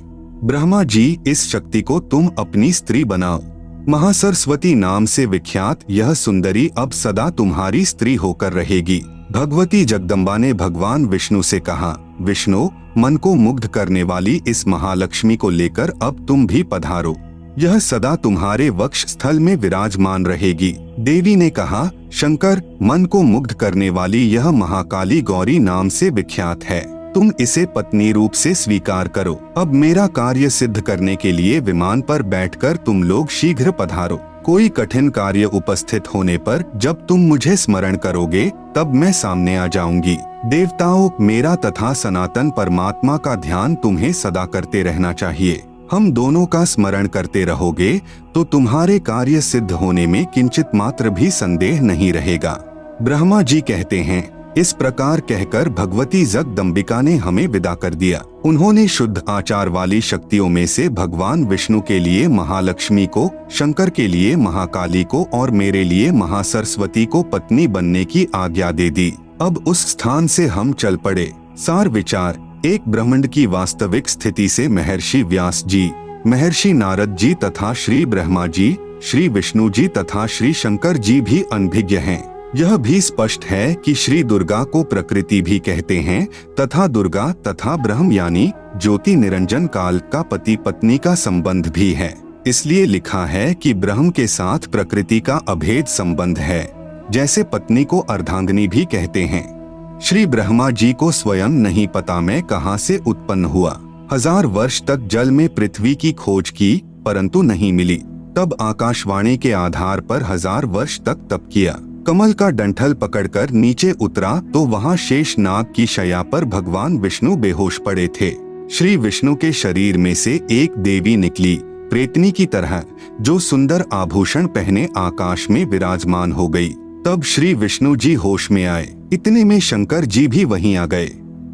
ब्रह्मा जी, इस शक्ति को तुम अपनी स्त्री बनाओ। महासरस्वती नाम से विख्यात यह सुंदरी अब सदा तुम्हारी स्त्री होकर रहेगी। भगवती जगदम्बा ने भगवान विष्णु से कहा, विष्णु, मन को मुग्ध करने वाली इस महालक्ष्मी को लेकर अब तुम भी पधारो। यह सदा तुम्हारे वक्ष स्थल में विराजमान रहेगी। देवी ने कहा, शंकर, मन को मुग्ध करने वाली यह महाकाली गौरी नाम से विख्यात है। तुम इसे पत्नी रूप से स्वीकार करो। अब मेरा कार्य सिद्ध करने के लिए विमान पर बैठकर तुम लोग शीघ्र पधारो। कोई कठिन कार्य उपस्थित होने पर जब तुम मुझे स्मरण करोगे तब मैं सामने आ जाऊंगी। देवताओं, मेरा तथा सनातन परमात्मा का ध्यान तुम्हें सदा करते रहना चाहिए। हम दोनों का स्मरण करते रहोगे तो तुम्हारे कार्य सिद्ध होने में किंचित मात्र भी संदेह नहीं रहेगा। ब्रह्मा जी कहते हैं, इस प्रकार कहकर भगवती जगदम्बिका ने हमें विदा कर दिया। उन्होंने शुद्ध आचार वाली शक्तियों में से भगवान विष्णु के लिए महालक्ष्मी को, शंकर के लिए महाकाली को और मेरे लिए महासरस्वती को पत्नी बनने की आज्ञा दे दी। अब उस स्थान से हम चल पड़े। सार विचार, एक ब्रह्मांड की वास्तविक स्थिति से महर्षि व्यास जी, महर्षि नारद जी तथा श्री ब्रह्मा जी, श्री विष्णु जी तथा श्री शंकर जी भी अनभिज्ञ हैं। यह भी स्पष्ट है कि श्री दुर्गा को प्रकृति भी कहते हैं तथा दुर्गा तथा ब्रह्म यानी ज्योति निरंजन काल का पति पत्नी का संबंध भी है। इसलिए लिखा है कि ब्रह्म के साथ प्रकृति का अभेद संबंध है, जैसे पत्नी को अर्धांगिनी भी कहते हैं। श्री ब्रह्मा जी को स्वयं नहीं पता मैं कहां से उत्पन्न हुआ। 1000 वर्ष तक जल में पृथ्वी की खोज की परंतु नहीं मिली। तब आकाशवाणी के आधार पर 1000 वर्ष तक तप किया। कमल का डंठल पकड़कर नीचे उतरा तो वहां शेष नाग की शैया पर भगवान विष्णु बेहोश पड़े थे। श्री विष्णु के शरीर में से एक देवी निकली, प्रेतनी की तरह, जो सुंदर आभूषण पहने आकाश में विराजमान हो गई। तब श्री विष्णु जी होश में आए। इतने में शंकर जी भी वहीं आ गए।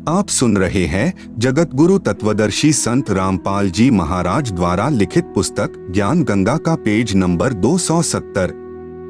आप सुन रहे हैं जगत गुरु तत्वदर्शी संत रामपाल जी महाराज द्वारा लिखित पुस्तक ज्ञान गंगा का पेज नंबर 270।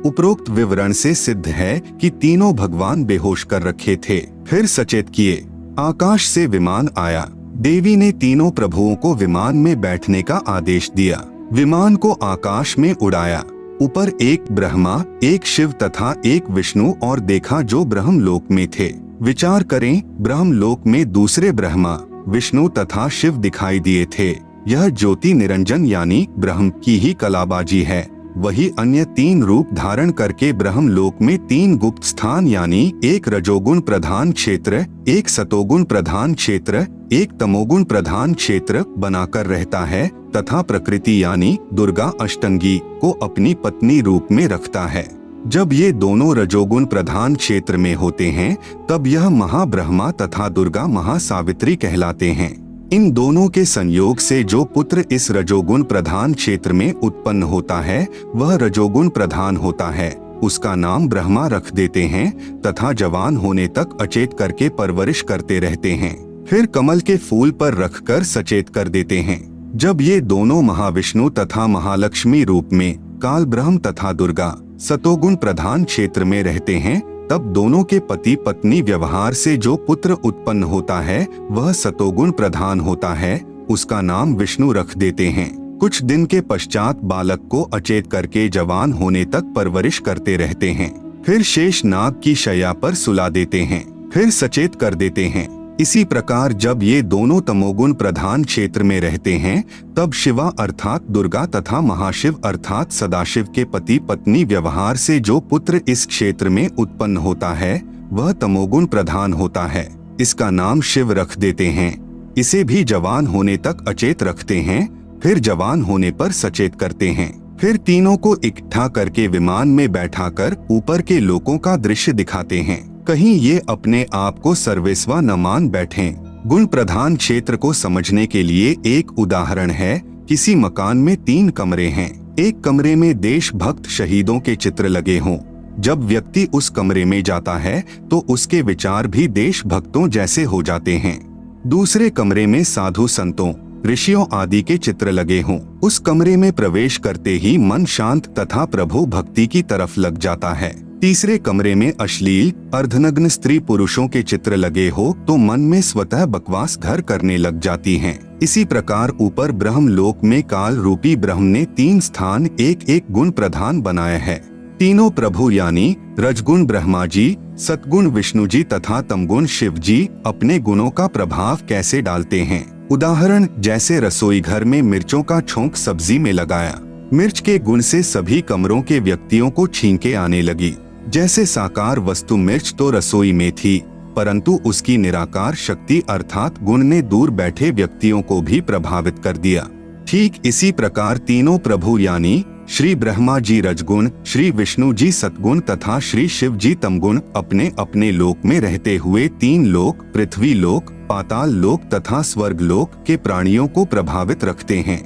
उपरोक्त विवरण से सिद्ध है कि तीनों भगवान बेहोश कर रखे थे, फिर सचेत किए। आकाश से विमान आया। देवी ने तीनों प्रभुओं को विमान में बैठने का आदेश दिया। विमान को आकाश में उड़ाया। ऊपर एक ब्रह्मा, एक शिव तथा एक विष्णु और देखा जो ब्रह्मलोक में थे। विचार करें, ब्रह्मलोक में दूसरे ब्रह्मा, विष्णु तथा शिव दिखाई दिए थे। यह ज्योति निरंजन यानी ब्रह्म की ही कलाबाजी है। वही अन्य 3 रूप धारण करके ब्रह्मलोक में 3 गुप्त स्थान यानी एक रजोगुण प्रधान क्षेत्र, एक सतोगुण प्रधान क्षेत्र, एक तमोगुण प्रधान क्षेत्र बनाकर रहता है तथा प्रकृति यानी दुर्गा अष्टंगी को अपनी पत्नी रूप में रखता है। जब ये दोनों रजोगुण प्रधान क्षेत्र में होते हैं तब यह महाब्रह्मा तथा दुर्गा महासावित्री कहलाते हैं। इन दोनों के संयोग से जो पुत्र इस रजोगुण प्रधान क्षेत्र में उत्पन्न होता है वह रजोगुण प्रधान होता है। उसका नाम ब्रह्मा रख देते हैं तथा जवान होने तक अचेत करके परवरिश करते रहते हैं। फिर कमल के फूल पर रखकर सचेत कर देते हैं। जब ये दोनों महाविष्णु तथा महालक्ष्मी रूप में काल ब्रह्म तथा दुर्गा सतोगुण प्रधान क्षेत्र में रहते हैं तब दोनों के पति पत्नी व्यवहार से जो पुत्र उत्पन्न होता है वह सतोगुण प्रधान होता है। उसका नाम विष्णु रख देते हैं। कुछ दिन के पश्चात बालक को अचेत करके जवान होने तक परवरिश करते रहते हैं। फिर शेष नाग की शैया पर सुला देते हैं, फिर सचेत कर देते हैं। इसी प्रकार जब ये दोनों तमोगुण प्रधान क्षेत्र में रहते हैं तब शिवा अर्थात दुर्गा तथा महाशिव अर्थात सदाशिव के पति पत्नी व्यवहार से जो पुत्र इस क्षेत्र में उत्पन्न होता है वह तमोगुण प्रधान होता है। इसका नाम शिव रख देते हैं। इसे भी जवान होने तक अचेत रखते हैं, फिर जवान होने पर सचेत करते हैं। फिर तीनों को इकट्ठा करके विमान में बैठाकर ऊपर के लोकों का दृश्य दिखाते हैं। कहीं ये अपने आप को सर्वेस्वा न मान बैठें। गुण प्रधान क्षेत्र को समझने के लिए एक उदाहरण है। किसी मकान में 3 कमरे हैं। एक कमरे में देशभक्त शहीदों के चित्र लगे हों। जब व्यक्ति उस कमरे में जाता है तो उसके विचार भी देशभक्तों जैसे हो जाते हैं। दूसरे कमरे में साधु संतों, ऋषियों आदि के चित्र लगे हों। उस कमरे में प्रवेश करते ही मन शांत तथा प्रभु भक्ति की तरफ लग जाता है। तीसरे कमरे में अश्लील अर्धनग्न स्त्री पुरुषों के चित्र लगे हो तो मन में स्वतः बकवास घर करने लग जाती हैं। इसी प्रकार ऊपर ब्रह्म लोक में काल रूपी ब्रह्म ने 3 स्थान एक एक गुण प्रधान बनाए हैं। तीनों प्रभु यानी रजगुण ब्रह्मा जी, सतगुण विष्णु जी तथा तमगुण शिव जी अपने गुणों का प्रभाव कैसे डालते हैं। उदाहरण जैसे रसोई घर में मिर्चों का छोंक सब्जी में लगाया, मिर्च के गुण से सभी कमरों के व्यक्तियों को छींके आने लगी। जैसे साकार वस्तु मिर्च तो रसोई में थी, परंतु उसकी निराकार शक्ति अर्थात गुण ने दूर बैठे व्यक्तियों को भी प्रभावित कर दिया। ठीक इसी प्रकार तीनों प्रभु यानी श्री ब्रह्मा जी रजगुण, श्री विष्णु जी सतगुण तथा श्री शिव जी तमगुण अपने अपने लोक में रहते हुए 3 लोक पृथ्वी लोक, पाताल लोक तथा स्वर्ग लोक के प्राणियों को प्रभावित रखते हैं।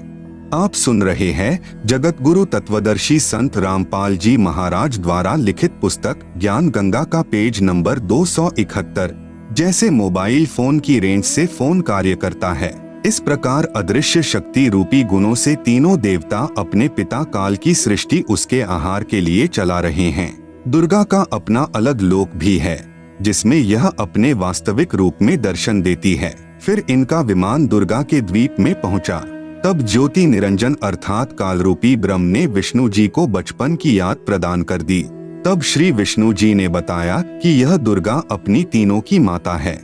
आप सुन रहे हैं जगत गुरु तत्वदर्शी संत रामपाल जी महाराज द्वारा लिखित पुस्तक ज्ञान गंगा का पेज नंबर 271। जैसे मोबाइल फोन की रेंज से फोन कार्य करता है, इस प्रकार अदृश्य शक्ति रूपी गुणों से तीनों देवता अपने पिता काल की सृष्टि उसके आहार के लिए चला रहे हैं। दुर्गा का अपना अलग लोक भी है जिसमें यह अपने वास्तविक रूप में दर्शन देती है। फिर इनका विमान दुर्गा के द्वीप में पहुंचा। तब ज्योति निरंजन अर्थात काल रूपी ब्रह्म ने विष्णु जी को बचपन की याद प्रदान कर दी। तब श्री विष्णु जी ने बताया कि यह दुर्गा अपनी तीनों की माता है।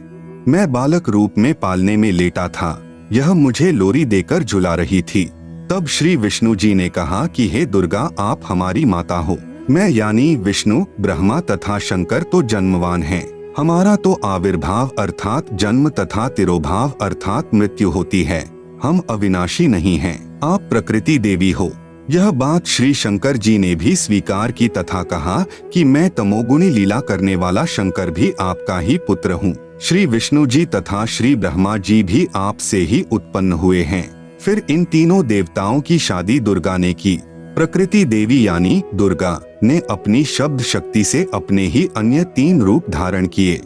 मैं बालक रूप में पालने में लेटा था, यह मुझे लोरी देकर झुला रही थी। तब श्री विष्णु जी ने कहा कि हे दुर्गा, आप हमारी माता हो। मैं यानी विष्णु, ब्रह्मा तथा शंकर तो जन्मवान हैं। हमारा तो आविर्भाव अर्थात जन्म तथा तिरोभाव अर्थात मृत्यु होती है। हम अविनाशी नहीं हैं। आप प्रकृति देवी हो। यह बात श्री शंकर जी ने भी स्वीकार की तथा कहा कि मैं तमोगुणी लीला करने वाला शंकर भी आपका ही पुत्र हूँ। श्री विष्णु जी तथा श्री ब्रह्मा जी भी आपसे ही उत्पन्न हुए हैं। फिर इन तीनों देवताओं की शादी दुर्गा ने की। प्रकृति देवी यानी दुर्गा ने अपनी शब्द शक्ति से अपने ही अन्य 3 रूप धारण किए।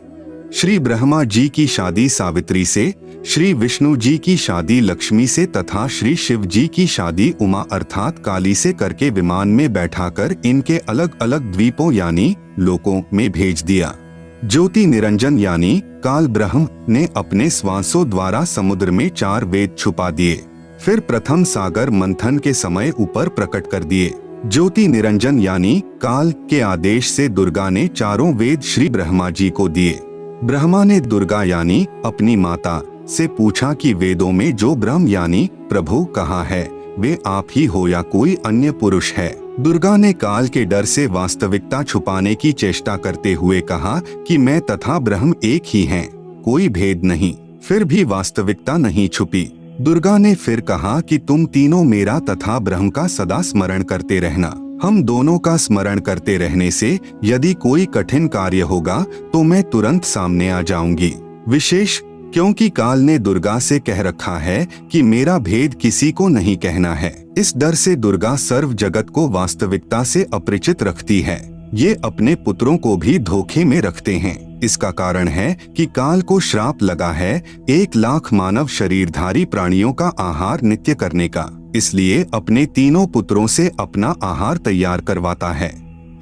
श्री ब्रह्मा जी की शादी सावित्री से, श्री विष्णु जी की शादी लक्ष्मी से तथा श्री शिव जी की शादी उमा अर्थात काली से करके विमान में बैठाकर इनके अलग अलग द्वीपों यानी लोकों में भेज दिया। ज्योति निरंजन यानी काल ब्रह्म ने अपने श्वासों द्वारा समुद्र में 4 वेद छुपा दिए। फिर प्रथम सागर मंथन के समय ऊपर प्रकट कर दिए। ज्योति निरंजन यानी काल के आदेश से दुर्गा ने 4 वेद श्री ब्रह्मा जी को दिए। ब्रह्मा ने दुर्गा यानी अपनी माता से पूछा कि वेदों में जो ब्रह्म यानी प्रभु कहा है वे आप ही हो या कोई अन्य पुरुष है। दुर्गा ने काल के डर से वास्तविकता छुपाने की चेष्टा करते हुए कहा कि मैं तथा ब्रह्म एक ही हैं, कोई भेद नहीं। फिर भी वास्तविकता नहीं छुपी। दुर्गा ने फिर कहा कि तुम तीनों मेरा तथा ब्रह्म का सदा स्मरण करते रहना। हम दोनों का स्मरण करते रहने से यदि कोई कठिन कार्य होगा तो मैं तुरंत सामने आ जाऊंगी। विशेष क्योंकि काल ने दुर्गा से कह रखा है कि मेरा भेद किसी को नहीं कहना है। इस डर से दुर्गा सर्व जगत को वास्तविकता से अपरिचित रखती है। ये अपने पुत्रों को भी धोखे में रखते हैं। इसका कारण है कि काल को श्राप लगा है 1 लाख मानव शरीरधारी प्राणियों का आहार नित्य करने का। इसलिए अपने तीनों पुत्रों से अपना आहार तैयार करवाता है।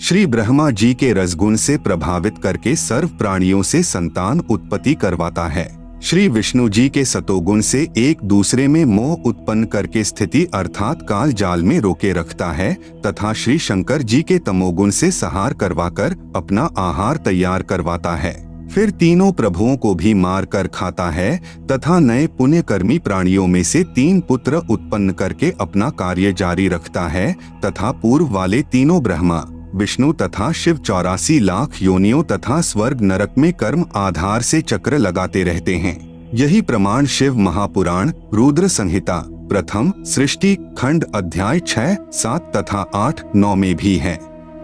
श्री ब्रह्मा जी के रसगुण से प्रभावित करके सर्व प्राणियों से संतान उत्पत्ति करवाता है। श्री विष्णु जी के सतोगुण से एक दूसरे में मोह उत्पन्न करके स्थिति अर्थात काल जाल में रोके रखता है तथा श्री शंकर जी के तमोगुण से संहार करवाकर अपना आहार तैयार करवाता है। फिर तीनों प्रभुओं को भी मार कर खाता है तथा नए पुण्यकर्मी प्राणियों में से 3 पुत्र उत्पन्न करके अपना कार्य जारी रखता है तथा पूर्व वाले तीनों ब्रह्मा विष्णु तथा शिव 84 लाख योनियों तथा स्वर्ग नरक में कर्म आधार से चक्र लगाते रहते हैं। यही प्रमाण शिव महापुराण रुद्र संहिता प्रथम सृष्टि खंड अध्याय 6, 7 तथा 8, 9 में भी है।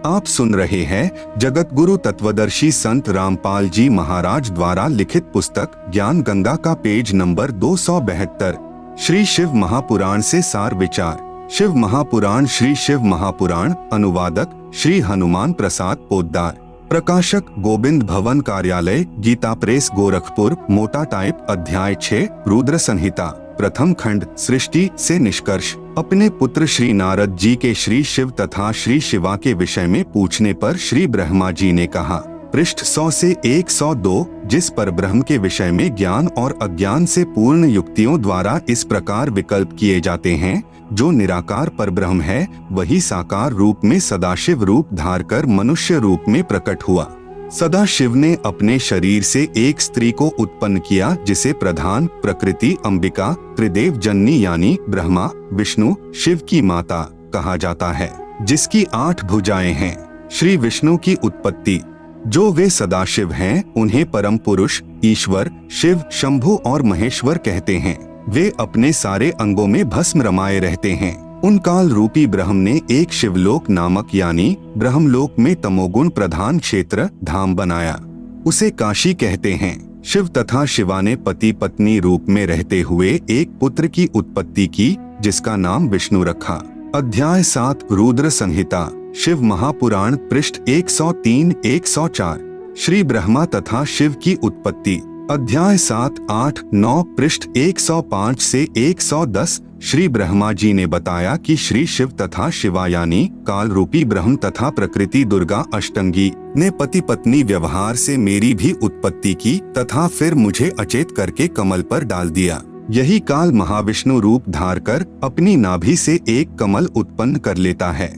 आप सुन रहे हैं जगत गुरु तत्वदर्शी संत रामपाल जी महाराज द्वारा लिखित पुस्तक ज्ञान गंगा का पेज नंबर 272 श्री शिव महापुराण से सार विचार। शिव महापुराण श्री शिव महापुराण अनुवादक श्री हनुमान प्रसाद पोद्दार प्रकाशक गोविंद भवन कार्यालय गीता प्रेस गोरखपुर मोटा टाइप अध्याय 6 रुद्र संहिता प्रथम खंड सृष्टि से निष्कर्ष अपने पुत्र श्री नारद जी के श्री शिव तथा श्री शिवा के विषय में पूछने पर श्री ब्रह्मा जी ने कहा, पृष्ठ 100 से 102, जिस पर ब्रह्म के विषय में ज्ञान और अज्ञान से पूर्ण युक्तियों द्वारा इस प्रकार विकल्प किए जाते हैं, जो निराकार पर ब्रह्म है वही साकार रूप में सदाशिव रूप धार कर मनुष्य रूप में प्रकट हुआ। सदाशिव ने अपने शरीर से एक स्त्री को उत्पन्न किया जिसे प्रधान प्रकृति अंबिका त्रिदेव जननी यानी ब्रह्मा विष्णु शिव की माता कहा जाता है, जिसकी 8 भुजाएं हैं। श्री विष्णु की उत्पत्ति, जो वे सदाशिव हैं उन्हें परम पुरुष ईश्वर शिव शंभु और महेश्वर कहते हैं। वे अपने सारे अंगों में भस्म रमाए रहते हैं। उन काल रूपी ब्रह्म ने एक शिवलोक नामक यानी ब्रह्मलोक में तमोगुण प्रधान क्षेत्र धाम बनाया, उसे काशी कहते हैं। शिव तथा शिवा ने पति पत्नी रूप में रहते हुए एक पुत्र की उत्पत्ति की, जिसका नाम विष्णु रखा। अध्याय 7 रुद्र संहिता शिव महापुराण पृष्ठ 103-104। श्री ब्रह्मा तथा शिव की उत्पत्ति अध्याय 7, 8, 9 पृष्ठ 105 से 110। श्री ब्रह्मा जी ने बताया कि श्री शिव तथा शिवा यानी काल रूपी ब्रह्म तथा प्रकृति दुर्गा अष्टंगी ने पति पत्नी व्यवहार से मेरी भी उत्पत्ति की तथा फिर मुझे अचेत करके कमल पर डाल दिया। यही काल महाविष्णु रूप धार कर अपनी नाभि से एक कमल उत्पन्न कर लेता है।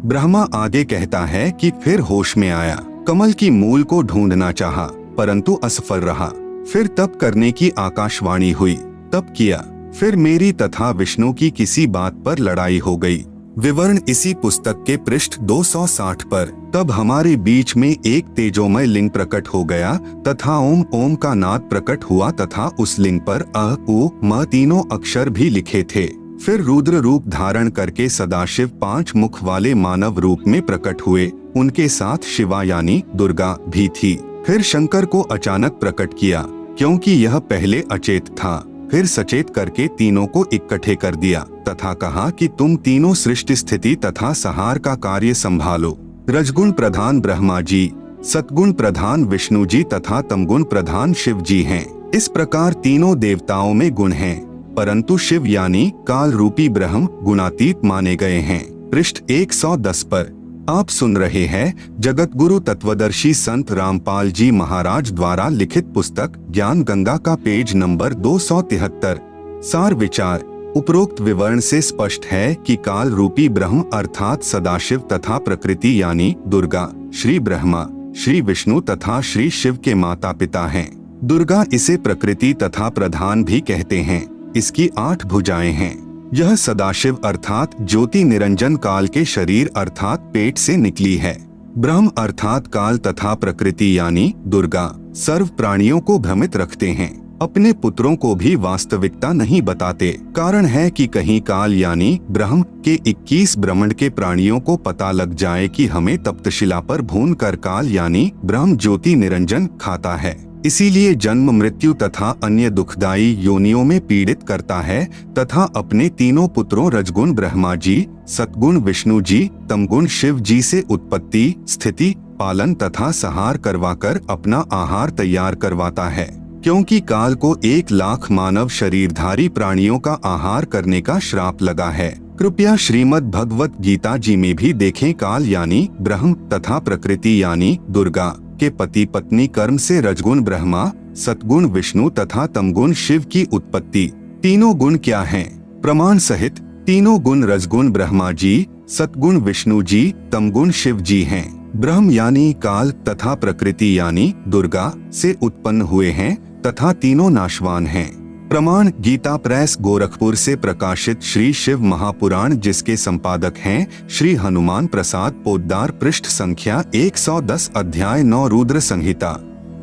ब्रह्मा आगे कहता है कि फिर होश में आया, कमल की मूल को ढूंढना चाहा परंतु असफल रहा। फिर तप करने की आकाशवाणी हुई, तप किया। फिर मेरी तथा विष्णु की किसी बात पर लड़ाई हो गई। विवरण इसी पुस्तक के पृष्ठ 260 पर। तब हमारे बीच में एक तेजोमय लिंग प्रकट हो गया तथा ओम ओम का नाद प्रकट हुआ तथा उस लिंग पर अ उ म तीनों अक्षर भी लिखे थे। फिर रुद्र रूप धारण करके सदाशिव 5 मुख वाले मानव रूप में प्रकट हुए। उनके साथ शिवा यानी दुर्गा भी थी। फिर शंकर को अचानक प्रकट किया, क्योंकि यह पहले अचेत था। फिर सचेत करके तीनों को इकट्ठे कर दिया तथा कहा कि तुम तीनों सृष्टि स्थिति तथा संहार का कार्य संभालो। रजगुण प्रधान ब्रह्मा जी, सतगुण प्रधान विष्णु जी तथा तमगुण प्रधान शिव जी हैं। इस प्रकार तीनों देवताओं में गुण हैं, परंतु शिव यानी काल रूपी ब्रह्म गुणातीत माने गए हैं। पृष्ठ 110 पर आप सुन रहे हैं जगत गुरु तत्वदर्शी संत रामपाल जी महाराज द्वारा लिखित पुस्तक ज्ञान गंगा का पेज नंबर 273। सार विचार। उपरोक्त विवरण से स्पष्ट है कि काल रूपी ब्रह्म अर्थात सदाशिव तथा प्रकृति यानी दुर्गा श्री ब्रह्मा श्री विष्णु तथा श्री शिव के माता पिता हैं। दुर्गा इसे प्रकृति तथा प्रधान भी कहते हैं। इसकी 8 भुजाएं हैं। यह सदाशिव अर्थात ज्योति निरंजन काल के शरीर अर्थात पेट से निकली है। ब्रह्म अर्थात काल तथा प्रकृति यानी दुर्गा सर्व प्राणियों को भ्रमित रखते हैं। अपने पुत्रों को भी वास्तविकता नहीं बताते। कारण है कि कहीं काल यानी ब्रह्म के 21 ब्रह्मांड के प्राणियों को पता लग जाए कि हमें तप्तशिला पर भून कर काल यानी ब्रह्म ज्योति निरंजन खाता है। इसीलिए जन्म मृत्यु तथा अन्य दुखदायी योनियों में पीड़ित करता है तथा अपने तीनों पुत्रों रजगुण ब्रह्मा जी सतगुण विष्णु जी तमगुण शिव जी से उत्पत्ति स्थिति पालन तथा संहार करवाकर अपना आहार तैयार करवाता है। क्योंकि काल को 1 लाख मानव शरीरधारी प्राणियों का आहार करने का श्राप लगा है। कृपया श्रीमद् भगवत गीता जी में भी देखें काल यानी ब्रह्म तथा प्रकृति यानी दुर्गा के पति पत्नी कर्म से रजगुण ब्रह्मा सतगुण विष्णु तथा तमगुण शिव की उत्पत्ति। तीनों गुण क्या हैं? प्रमाण सहित तीनों गुण रजगुण ब्रह्मा जी सतगुण विष्णु जी तमगुण शिव जी हैं। ब्रह्म यानी काल तथा प्रकृति यानी दुर्गा से उत्पन्न हुए हैं तथा तीनों नाशवान हैं। प्रमाण गीता प्रेस गोरखपुर से प्रकाशित श्री शिव महापुराण जिसके संपादक हैं श्री हनुमान प्रसाद पोद्दार पृष्ठ संख्या 110 अध्याय 9 रुद्र संहिता।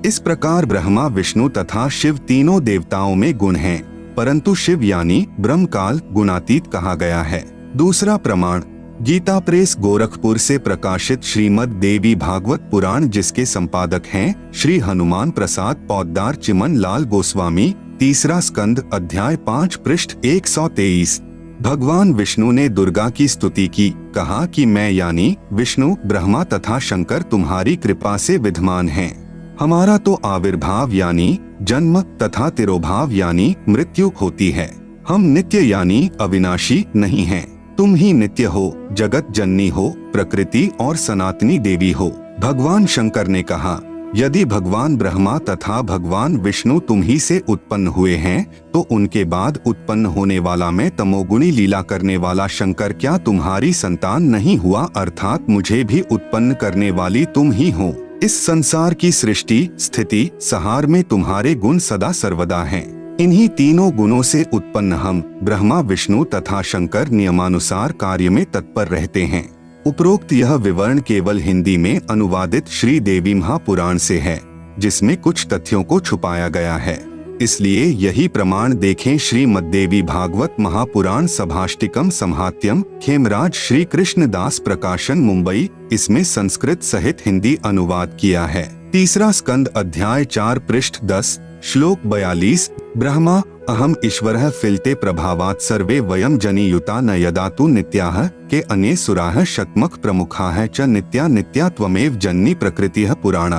इस प्रकार ब्रह्मा विष्णु तथा शिव तीनों देवताओं में गुण हैं, परंतु शिव यानी ब्रह्म काल गुणातीत कहा गया है। दूसरा प्रमाण गीता प्रेस गोरखपुर से प्रकाशित श्रीमद् देवी भागवत पुराण जिसके संपादक हैं श्री हनुमान प्रसाद पोद्दार चिमन लाल गोस्वामी तीसरा स्कंद अध्याय 5 पृष्ठ 123। भगवान विष्णु ने दुर्गा की स्तुति की, कहा कि मैं यानी विष्णु ब्रह्मा तथा शंकर तुम्हारी कृपा से विद्यमान हैं। हमारा तो आविर्भाव यानी जन्म तथा तिरोभाव यानी मृत्यु होती है। हम नित्य यानी अविनाशी नहीं हैं। तुम ही नित्य हो, जगत जननी हो, प्रकृति और सनातनी देवी हो। भगवान शंकर ने कहा, यदि भगवान ब्रह्मा तथा भगवान विष्णु तुम ही से उत्पन्न हुए हैं, तो उनके बाद उत्पन्न होने वाला मैं तमोगुणी लीला करने वाला शंकर क्या तुम्हारी संतान नहीं हुआ, अर्थात मुझे भी उत्पन्न करने वाली तुम ही हो। इस संसार की सृष्टि, स्थिति, संहार में तुम्हारे गुण सदा सर्वदा हैं। इन्हीं तीनों गुणों से उत्पन्न हम ब्रह्मा, विष्णु तथा शंकर नियमानुसार कार्य में तत्पर रहते हैं। उपरोक्त यह विवरण केवल हिंदी में अनुवादित श्री देवी महापुराण से है, जिसमें कुछ तथ्यों को छुपाया गया है। इसलिए यही प्रमाण देखें श्रीमद्देवी भागवत महापुराण सभाष्टिकम संहात्यम, खेमराज श्री कृष्णदास प्रकाशन, मुंबई। इसमें संस्कृत सहित हिंदी अनुवाद किया है। तीसरा स्कंद अध्याय 4 पृष्ठ 10 श्लोक 42। ब्रह्मा अहम ईश्वरः फिलते प्रभावात् सर्वे वयम जनियुता न यदा तु नित्याः के अन्ये सुराः शक्मक प्रमुखाः च नित्या नित्या त्वमेव जननी प्रकृतिः पुराणा।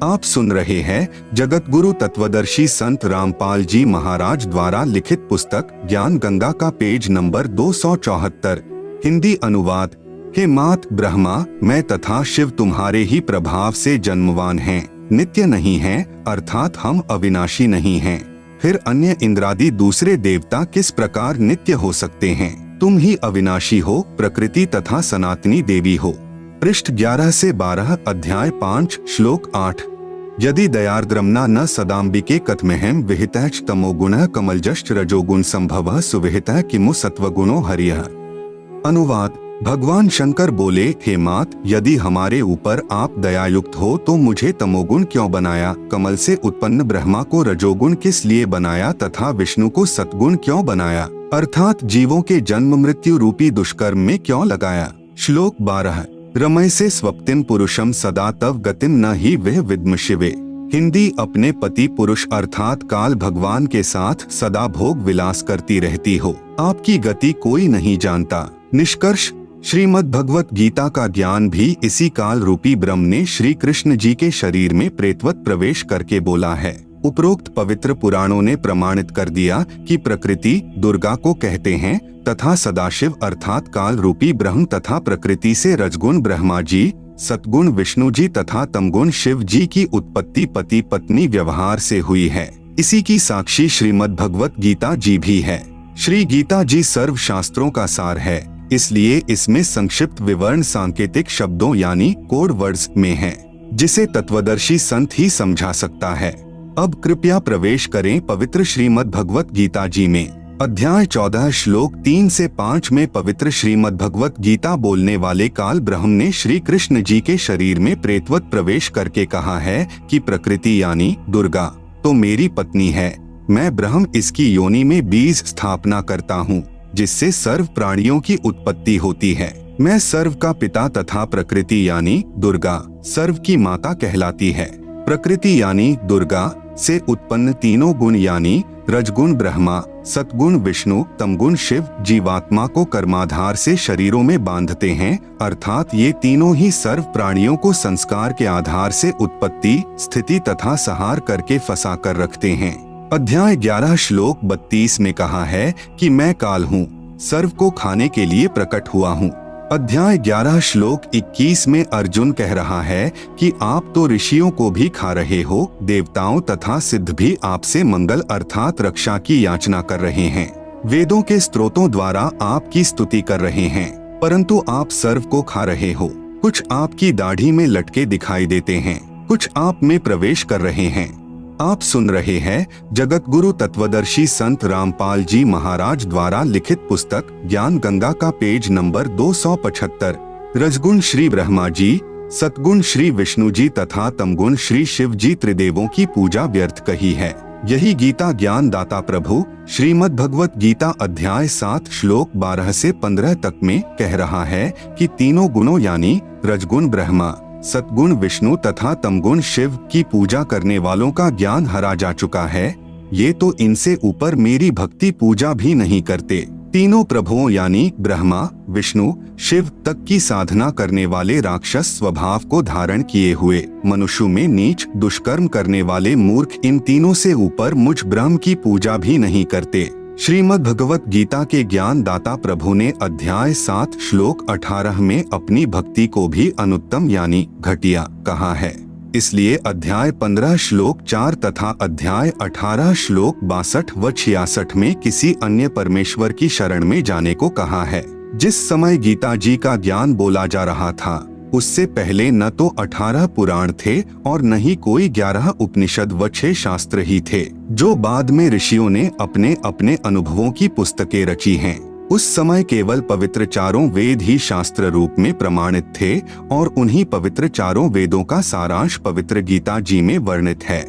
आप सुन रहे हैं जगत गुरु तत्वदर्शी संत रामपाल जी महाराज द्वारा लिखित पुस्तक ज्ञान गंगा का पेज नंबर 274, हिंदी अनुवाद। हे मात ब्रह्मा, मैं तथा शिव तुम्हारे ही प्रभाव से जन्मवान हैं, नित्य नहीं हैं, अर्थात हम अविनाशी नहीं हैं। फिर अन्य इंद्रादि दूसरे देवता किस प्रकार नित्य हो सकते हैं? तुम ही अविनाशी हो, प्रकृति तथा सनातनी देवी हो। पृष्ठ 11 से 12 अध्याय 5 श्लोक 8। यदि दयार्द्रम्ना न सदाम्बिके कथमेहम विहितः तमोगुणः कमलजश्च रजोगुण संभवः सुविहितः किमु सत्वगुणो हरियः। अनुवाद। भगवान शंकर बोले, हे मात, यदि हमारे ऊपर आप दयायुक्त हो तो मुझे तमोगुण क्यों बनाया? कमल से उत्पन्न ब्रह्मा को रजोगुण किस लिए बनाया तथा विष्णु को सतगुण क्यों बनाया, अर्थात जीवों के जन्म मृत्यु रूपी दुष्कर्म में क्यों लगाया? श्लोक 12। रमय से स्वप्तिम पुरुषम सदा तव गतिम न ही वह विद्म शिवे। हिंदी। अपने पति पुरुष अर्थात काल भगवान के साथ सदा भोग विलास करती रहती हो, आपकी गति कोई नहीं जानता। निष्कर्ष, श्रीमद् भगवत गीता का ज्ञान भी इसी काल रूपी ब्रह्म ने श्री कृष्ण जी के शरीर में प्रेतवत प्रवेश करके बोला है। उपरोक्त पवित्र पुराणों ने प्रमाणित कर दिया कि प्रकृति दुर्गा को कहते हैं तथा सदाशिव अर्थात काल रूपी ब्रह्म तथा प्रकृति से रजगुण ब्रह्मा जी, सतगुण विष्णु जी तथा तमगुण शिव जी की उत्पत्ति पति पत्नी व्यवहार से हुई है। इसी की साक्षी श्रीमद् भगवत गीता जी भी है। श्री गीता जी सर्व शास्त्रों का सार है, इसलिए इसमें संक्षिप्त विवरण सांकेतिक शब्दों यानी कोड वर्ड्स में है, जिसे तत्वदर्शी संत ही समझा सकता है। अब कृपया प्रवेश करें पवित्र श्रीमद् भगवत गीता जी में। अध्याय 14 श्लोक 3 से 5 में पवित्र श्रीमद् भगवत गीता बोलने वाले काल ब्रह्म ने श्री कृष्ण जी के शरीर में प्रेतवत प्रवेश करके कहा है कि प्रकृति यानी दुर्गा तो मेरी पत्नी है, मैं ब्रह्म इसकी योनि में बीज स्थापना करता हूँ, जिससे सर्व प्राणियों की उत्पत्ति होती है। मैं सर्व का पिता तथा प्रकृति यानी दुर्गा सर्व की माता कहलाती है। प्रकृति यानी दुर्गा से उत्पन्न तीनों गुण यानी रजगुण ब्रह्मा, सतगुण विष्णु, तमगुण शिव जीवात्मा को कर्माधार से शरीरों में बांधते हैं, अर्थात ये तीनों ही सर्व प्राणियों को संस्कार के आधार से उत्पत्ति, स्थिति तथा संहार करके फंसा कर रखते हैं। अध्याय 11 श्लोक 32 में कहा है कि मैं काल हूँ, सर्व को खाने के लिए प्रकट हुआ हूँ। अध्याय 11 श्लोक 21 में अर्जुन कह रहा है कि आप तो ऋषियों को भी खा रहे हो, देवताओं तथा सिद्ध भी आपसे मंगल अर्थात रक्षा की याचना कर रहे हैं। वेदों के स्त्रोतों द्वारा आपकी स्तुति कर रहे हैं, परंतु आप सर्व को खा रहे हो। कुछ आपकी दाढ़ी में लटके दिखाई देते हैं, कुछ आप में प्रवेश कर रहे हैं। आप सुन रहे हैं जगत गुरु तत्वदर्शी संत रामपाल जी महाराज द्वारा लिखित पुस्तक ज्ञान गंगा का पेज नंबर 275। रजगुण श्री ब्रह्मा जी, सतगुण श्री विष्णु जी तथा तमगुण श्री शिव जी त्रिदेवों की पूजा व्यर्थ कही है। यही गीता ज्ञान दाता प्रभु श्रीमद् भगवत गीता अध्याय 7 श्लोक 12 से 15 तक में कह रहा है कि तीनों गुणों यानी रजगुण ब्रह्मा, सतगुण विष्णु तथा तमगुण शिव की पूजा करने वालों का ज्ञान हरा जा चुका है। ये तो इनसे ऊपर मेरी भक्ति पूजा भी नहीं करते। तीनों प्रभुओं यानी ब्रह्मा, विष्णु, शिव तक की साधना करने वाले राक्षस स्वभाव को धारण किए हुए मनुष्यों में नीच दुष्कर्म करने वाले मूर्ख इन तीनों से ऊपर मुझ ब्रह्म की पूजा भी नहीं करते। श्रीमद् भगवत गीता के ज्ञान दाता प्रभु ने अध्याय 7 श्लोक 18 में अपनी भक्ति को भी अनुत्तम यानी घटिया कहा है। इसलिए अध्याय 15 श्लोक 4 तथा अध्याय 18 श्लोक 62 व 66 में किसी अन्य परमेश्वर की शरण में जाने को कहा है। जिस समय गीता जी का ज्ञान बोला जा रहा था उससे पहले न तो 18 पुराण थे और न ही कोई 11 उपनिषद व 6 शास्त्र ही थे, जो बाद में ऋषियों ने अपने अपने अनुभवों की पुस्तकें रची हैं। उस समय केवल पवित्र चारों वेद ही शास्त्र रूप में प्रमाणित थे और उन्हीं पवित्र चारों वेदों का सारांश पवित्र गीता जी में वर्णित है।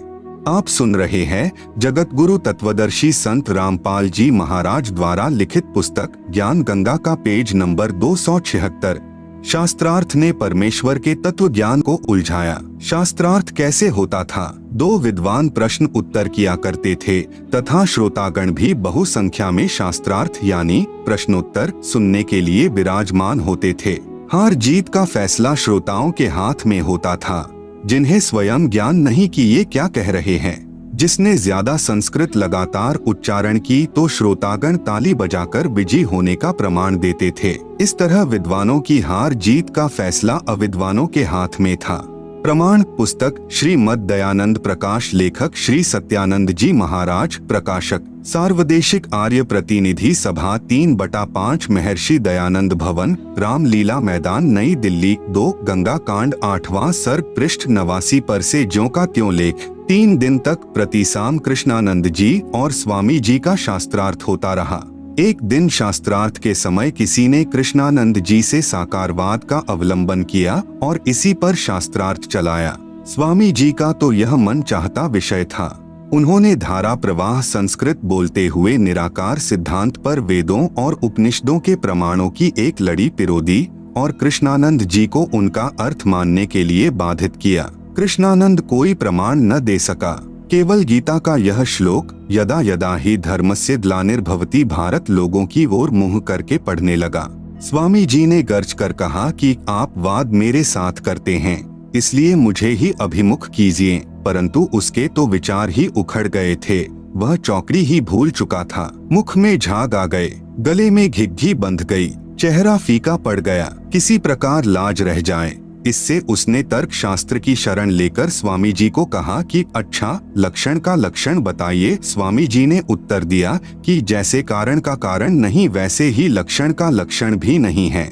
आप सुन रहे हैं जगत गुरु तत्वदर्शी संत रामपाल जी महाराज द्वारा लिखित पुस्तक ज्ञान गंगा का पेज नंबर 276। शास्त्रार्थ ने परमेश्वर के तत्व ज्ञान को उलझाया। शास्त्रार्थ कैसे होता था? 2 विद्वान प्रश्न उत्तर किया करते थे तथा श्रोतागण भी बहु संख्या में शास्त्रार्थ यानी प्रश्नोत्तर सुनने के लिए विराजमान होते थे। हार जीत का फैसला श्रोताओं के हाथ में होता था, जिन्हें स्वयं ज्ञान नहीं कि ये क्या कह रहे हैं। जिसने ज्यादा संस्कृत लगातार उच्चारण की तो श्रोतागण ताली बजाकर विजयी होने का प्रमाण देते थे। इस तरह विद्वानों की हार जीत का फैसला अविद्वानों के हाथ में था। प्रमाण पुस्तक श्रीमद् दयानंद प्रकाश, लेखक श्री सत्यानंद जी महाराज, प्रकाशक सार्वदेशिक आर्य प्रतिनिधि सभा 3/5 महर्षि दयानंद भवन, रामलीला मैदान, नई दिल्ली 2। गंगा कांड 8वां सर्ग, पृष्ठ 89 पर से ज्यों का त्यों लेख। 3 दिन तक प्रतिसाम कृष्णानंद जी और स्वामी जी का शास्त्रार्थ होता रहा। एक दिन शास्त्रार्थ के समय किसी ने कृष्णानंद जी से साकारवाद का अवलंबन किया और इसी पर शास्त्रार्थ चलाया। स्वामी जी का तो यह मन चाहता विषय था। उन्होंने धारा प्रवाह संस्कृत बोलते हुए निराकार सिद्धांत पर वेदों और उपनिषदों के प्रमाणों की एक लड़ी पिरो दी और कृष्णानंद जी को उनका अर्थ मानने के लिए बाधित किया। कृष्णानंद कोई प्रमाण न दे सका। केवल गीता का यह श्लोक यदा यदा ही धर्मस्य ग्लानिर्भवति भारत लोगों की ओर मुंह करके पढ़ने लगा। स्वामी जी ने गर्ज कर कहा कि आप वाद मेरे साथ करते हैं, इसलिए मुझे ही अभिमुख कीजिए। परंतु उसके तो विचार ही उखड़ गए थे। वह चौकड़ी ही भूल चुका था। मुख में झाग आ गए, गले में घिघी बंध गई, चेहरा फीका पड़ गया। किसी प्रकार लाज रह जाए, इससे उसने तर्क शास्त्र की शरण लेकर स्वामी जी को कहा कि अच्छा, लक्षण का लक्षण बताइए। स्वामी जी ने उत्तर दिया कि जैसे कारण का कारण नहीं वैसे ही लक्षण का लक्षण भी नहीं है।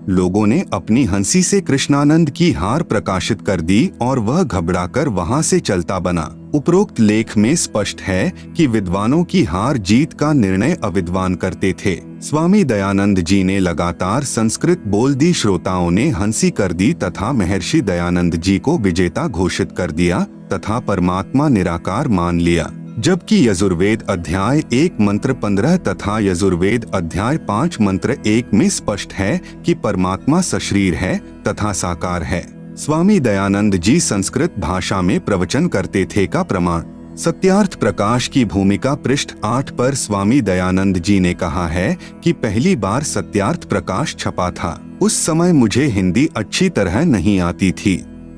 लोगों ने अपनी हंसी से कृष्णानंद की हार प्रकाशित कर दी और वह घबराकर वहां से चलता बना। उपरोक्त लेख में स्पष्ट है कि विद्वानों की हार जीत का निर्णय अविद्वान करते थे। स्वामी दयानंद जी ने लगातार संस्कृत बोल दी, श्रोताओं ने हंसी कर दी तथा महर्षि दयानंद जी को विजेता घोषित कर दिया तथा परमात्मा निराकार मान लिया। जबकि यजुर्वेद अध्याय 1 मंत्र 15 तथा यजुर्वेद अध्याय 5 मंत्र 1 में स्पष्ट है कि परमात्मा सशरीर है तथा साकार है। स्वामी दयानंद जी संस्कृत भाषा में प्रवचन करते थे का प्रमाण। सत्यार्थ प्रकाश की भूमिका पृष्ठ 8 पर स्वामी दयानंद जी ने कहा है कि पहली बार सत्यार्थ प्रकाश छपा था। उस समय मुझे हिंदी अच्छी तरह नहीं आती थी,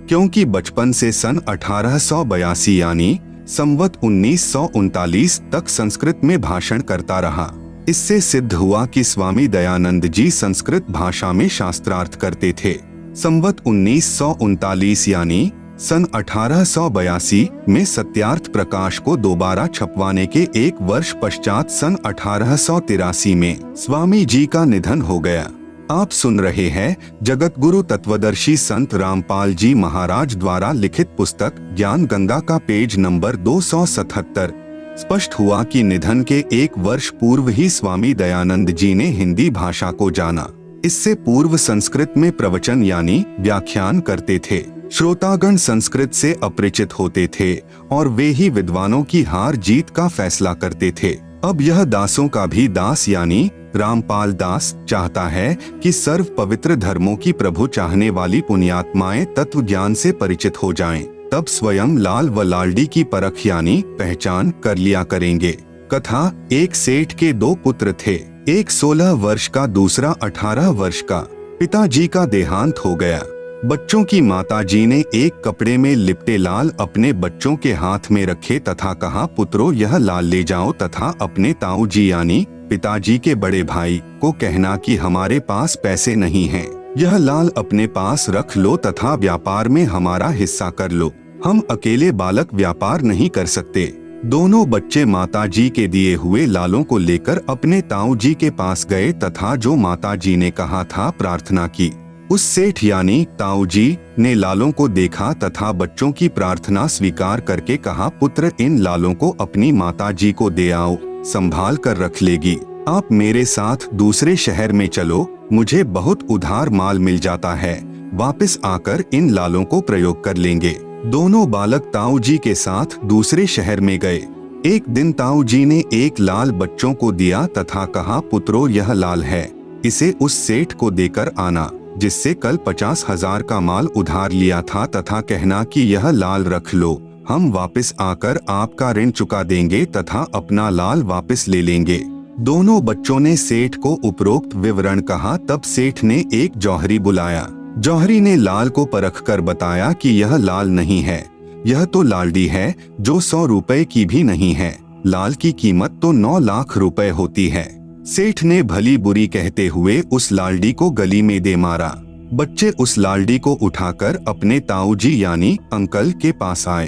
क्योंकि बचपन से सन 1882 यानी संवत 1939 तक संस्कृत में भाषण करता रहा। इससे सिद्ध हुआ कि स्वामी दयानंद जी संस्कृत भाषा में शास्त्रार्थ करते थे। संवत 1939 यानी सन 1882 में सत्यार्थ प्रकाश को दोबारा छपवाने के 1 वर्ष पश्चात सन 1883 में स्वामी जी का निधन हो गया। आप सुन रहे हैं जगत गुरु तत्वदर्शी संत रामपाल जी महाराज द्वारा लिखित पुस्तक ज्ञान गंगा का पेज नंबर 277। स्पष्ट हुआ कि निधन के 1 वर्ष पूर्व ही स्वामी दयानंद जी ने हिंदी भाषा को जाना। इससे पूर्व संस्कृत में प्रवचन यानी व्याख्यान करते थे। श्रोतागण संस्कृत से अपरिचित होते थे और वे ही विद्वानों की हार जीत का फैसला करते थे। अब यह दासों का भी दास यानी रामपाल दास चाहता है कि सर्व पवित्र धर्मों की प्रभु चाहने वाली पुण्यात्माएं तत्व ज्ञान से परिचित हो जाएं। तब स्वयं लाल व लालडी की परख यानी पहचान कर लिया करेंगे। कथा, एक सेठ के 2 पुत्र थे, एक 16 वर्ष का, दूसरा 18 वर्ष का। पिताजी का देहांत हो गया। बच्चों की माताजी ने एक कपड़े में लिपटे लाल अपने बच्चों के हाथ में रखे तथा कहा, पुत्रो यह लाल ले जाओ तथा अपने ताऊ जी यानी पिताजी के बड़े भाई को कहना कि हमारे पास पैसे नहीं हैं। यह लाल अपने पास रख लो तथा व्यापार में हमारा हिस्सा कर लो। हम अकेले बालक व्यापार नहीं कर सकते। दोनों बच्चे माताजी के दिए हुए लालों को लेकर अपने ताऊ जी के पास गए तथा जो माताजी ने कहा था प्रार्थना की। उस सेठ यानी ताऊ जी ने लालों को देखा तथा बच्चों की प्रार्थना स्वीकार करके कहा, पुत्र इन लालों को अपनी माताजी को दे आओ, संभाल कर रख लेगी। आप मेरे साथ दूसरे शहर में चलो, मुझे बहुत उधार माल मिल जाता है, वापस आकर इन लालों को प्रयोग कर लेंगे। दोनों बालक ताऊ जी के साथ दूसरे शहर में गए। एक दिन ताऊ जी ने एक लाल बच्चों को दिया तथा कहा, पुत्रो यह लाल है, इसे उस सेठ को देकर आना जिससे कल 50,000 का माल उधार लिया था तथा कहना कि यह लाल रख लो, हम वापस आकर आपका ऋण चुका देंगे तथा अपना लाल वापस ले लेंगे। दोनों बच्चों ने सेठ को उपरोक्त विवरण कहा। तब सेठ ने एक जौहरी बुलाया। जौहरी ने लाल को परख कर बताया कि यह लाल नहीं है, यह तो लालडी है जो 100 रुपए की भी नहीं है। लाल की कीमत तो 9 लाख रुपए होती है। सेठ ने भली बुरी कहते हुए उस लालडी को गली में दे मारा। बच्चे उस लालडी को उठाकर अपने ताऊ जी यानी अंकल के पास आए।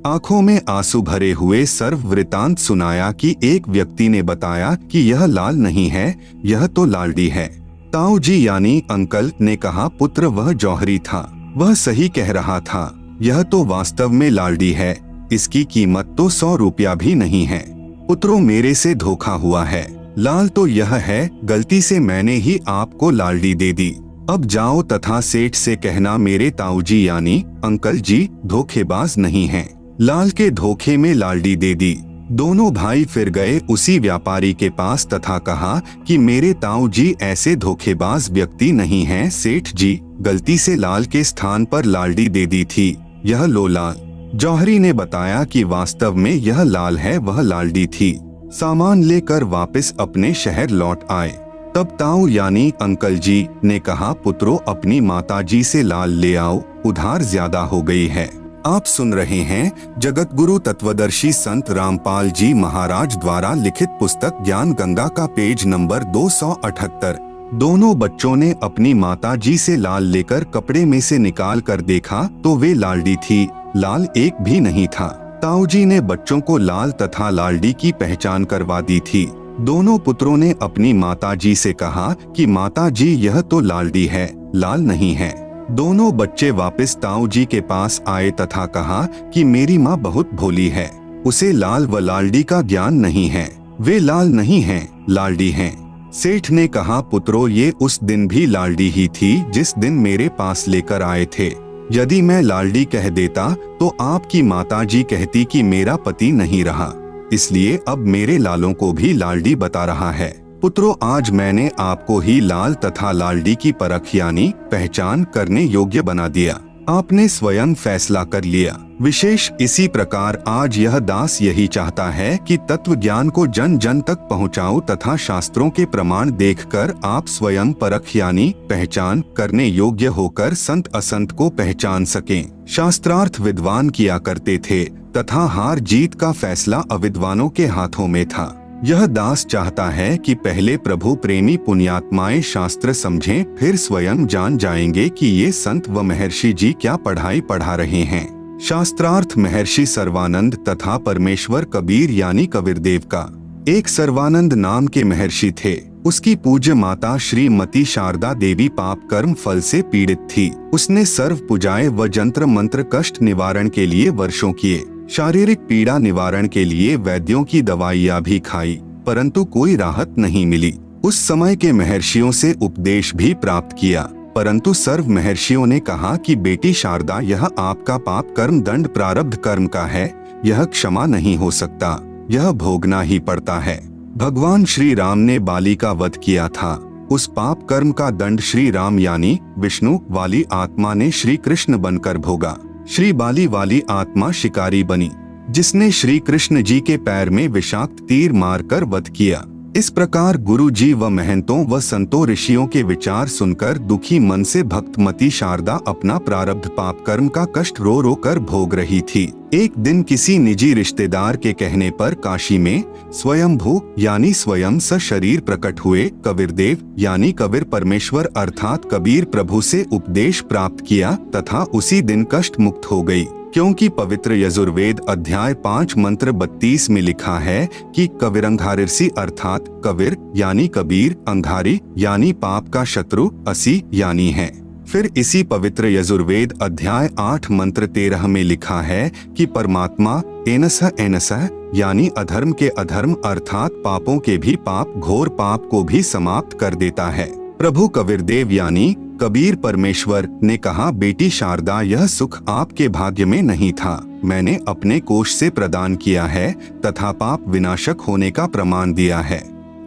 आंखों में आंसू भरे हुए सर्व वृतांत सुनाया कि एक व्यक्ति ने बताया कि यह लाल नहीं है, यह तो लालडी है। ताऊ जी यानी अंकल ने कहा, पुत्र वह जौहरी था, वह सही कह रहा था, यह तो वास्तव में लालडी है, इसकी कीमत तो 100 रुपया भी नहीं है। पुत्रों मेरे से धोखा हुआ है, लाल तो यह है, गलती से मैंने ही आपको लालडी दे दी। अब जाओ तथा सेठ से कहना मेरे ताऊ जी यानी अंकल जी धोखेबाज नहीं हैं, लाल के धोखे में लालडी दे दी। दोनों भाई फिर गए उसी व्यापारी के पास तथा कहा कि मेरे ताऊ जी ऐसे धोखेबाज व्यक्ति नहीं हैं, सेठ जी गलती से लाल के स्थान पर लालडी दे दी थी, यह लो लाल। जौहरी ने बताया कि वास्तव में यह लाल है, वह लालडी थी। सामान लेकर वापस अपने शहर लौट आए। तब ताऊ यानी अंकल जी ने कहा, पुत्रों अपनी माताजी से लाल ले आओ, उधार ज्यादा हो गई है। आप सुन रहे हैं जगत गुरु तत्वदर्शी संत रामपाल जी महाराज द्वारा लिखित पुस्तक ज्ञान गंगा का पेज नंबर 278। दोनों बच्चों ने अपनी माताजी से लाल लेकर कपड़े में से निकाल कर देखा तो वे लालडी थी, लाल एक भी नहीं था। ताऊ जी ने बच्चों को लाल तथा लालडी की पहचान करवा दी थी। दोनों पुत्रों ने अपनी माताजी से कहा कि माताजी यह तो लालडी है, लाल नहीं है। दोनों बच्चे वापस ताऊ जी के पास आए तथा कहा कि मेरी माँ बहुत भोली है, उसे लाल व लालडी का ज्ञान नहीं है, वे लाल नहीं हैं, लालडी हैं। सेठ ने कहा, पुत्रों ये उस दिन भी लालडी ही थी जिस दिन मेरे पास लेकर आए थे। यदि मैं लालडी कह देता तो आपकी माताजी कहती कि मेरा पति नहीं रहा, इसलिए अब मेरे लालों को भी लालडी बता रहा है। पुत्रों आज मैंने आपको ही लाल तथा लालडी की परख यानी पहचान करने योग्य बना दिया, आपने स्वयं फैसला कर लिया। विशेष इसी प्रकार आज यह दास यही चाहता है कि तत्व ज्ञान को जन जन तक पहुँचाऊं तथा शास्त्रों के प्रमाण देखकर आप स्वयं परख यानी पहचान करने योग्य होकर संत असंत को पहचान सकें। शास्त्रार्थ विद्वान किया करते थे तथा हार जीत का फैसला अविद्वानों के हाथों में था। यह दास चाहता है कि पहले प्रभु प्रेमी पुण्यात्माएं शास्त्र समझें, फिर स्वयं जान जाएंगे कि ये संत व महर्षि जी क्या पढ़ाई पढ़ा रहे हैं। शास्त्रार्थ महर्षि सर्वानंद तथा परमेश्वर कबीर यानी कबीरदेव का। एक सर्वानंद नाम के महर्षि थे। उसकी पूज्य माता श्रीमती शारदा देवी पाप कर्म फल से पीड़ित थी। उसने सर्व पूजाएं व जंत्र मंत्र कष्ट निवारण के लिए वर्षों किए। शारीरिक पीड़ा निवारण के लिए वैद्यों की दवाइयाँ भी खाई, परंतु कोई राहत नहीं मिली। उस समय के महर्षियों से उपदेश भी प्राप्त किया, परंतु सर्व महर्षियों ने कहा कि बेटी शारदा यह आपका पाप कर्म दंड प्रारब्ध कर्म का है, यह क्षमा नहीं हो सकता, यह भोगना ही पड़ता है। भगवान श्री राम ने बाली का वध किया था। उस पाप कर्म का दंड श्री राम यानी विष्णु वाली आत्मा ने श्री कृष्ण बनकर भोगा। श्री बाली वाली आत्मा शिकारी बनी, जिसने श्री कृष्ण जी के पैर में विषाक्त तीर मारकर वध किया। इस प्रकार गुरु जी व महंतों व संतों ऋषियों के विचार सुनकर दुखी मन से भक्तमती शारदा अपना प्रारब्ध पाप कर्म का कष्ट रो रो कर भोग रही थी। एक दिन किसी निजी रिश्तेदार के कहने पर काशी में स्वयंभू यानी स्वयं सशरीर प्रकट हुए कबीरदेव यानी कबीर परमेश्वर अर्थात कबीर प्रभु से उपदेश प्राप्त किया तथा उसी दिन कष्ट मुक्त हो गई। क्योंकि पवित्र यजुर्वेद अध्याय 5 मंत्र 32 में लिखा है कि कबीरंघारिसी अर्थात कबीर यानी कबीर, अंघारी यानी पाप का शत्रु, असी यानी है। फिर इसी पवित्र यजुर्वेद अध्याय 8 मंत्र 13 में लिखा है कि परमात्मा एनसह एनसह यानी अधर्म के अधर्म अर्थात पापों के भी पाप, घोर पाप को भी समाप्त कर देता है। प्रभु कबीरदेव यानी कबीर परमेश्वर ने कहा, बेटी शारदा, यह सुख आपके भाग्य में नहीं था, मैंने अपने कोष से प्रदान किया है तथा पाप विनाशक होने का प्रमाण दिया है।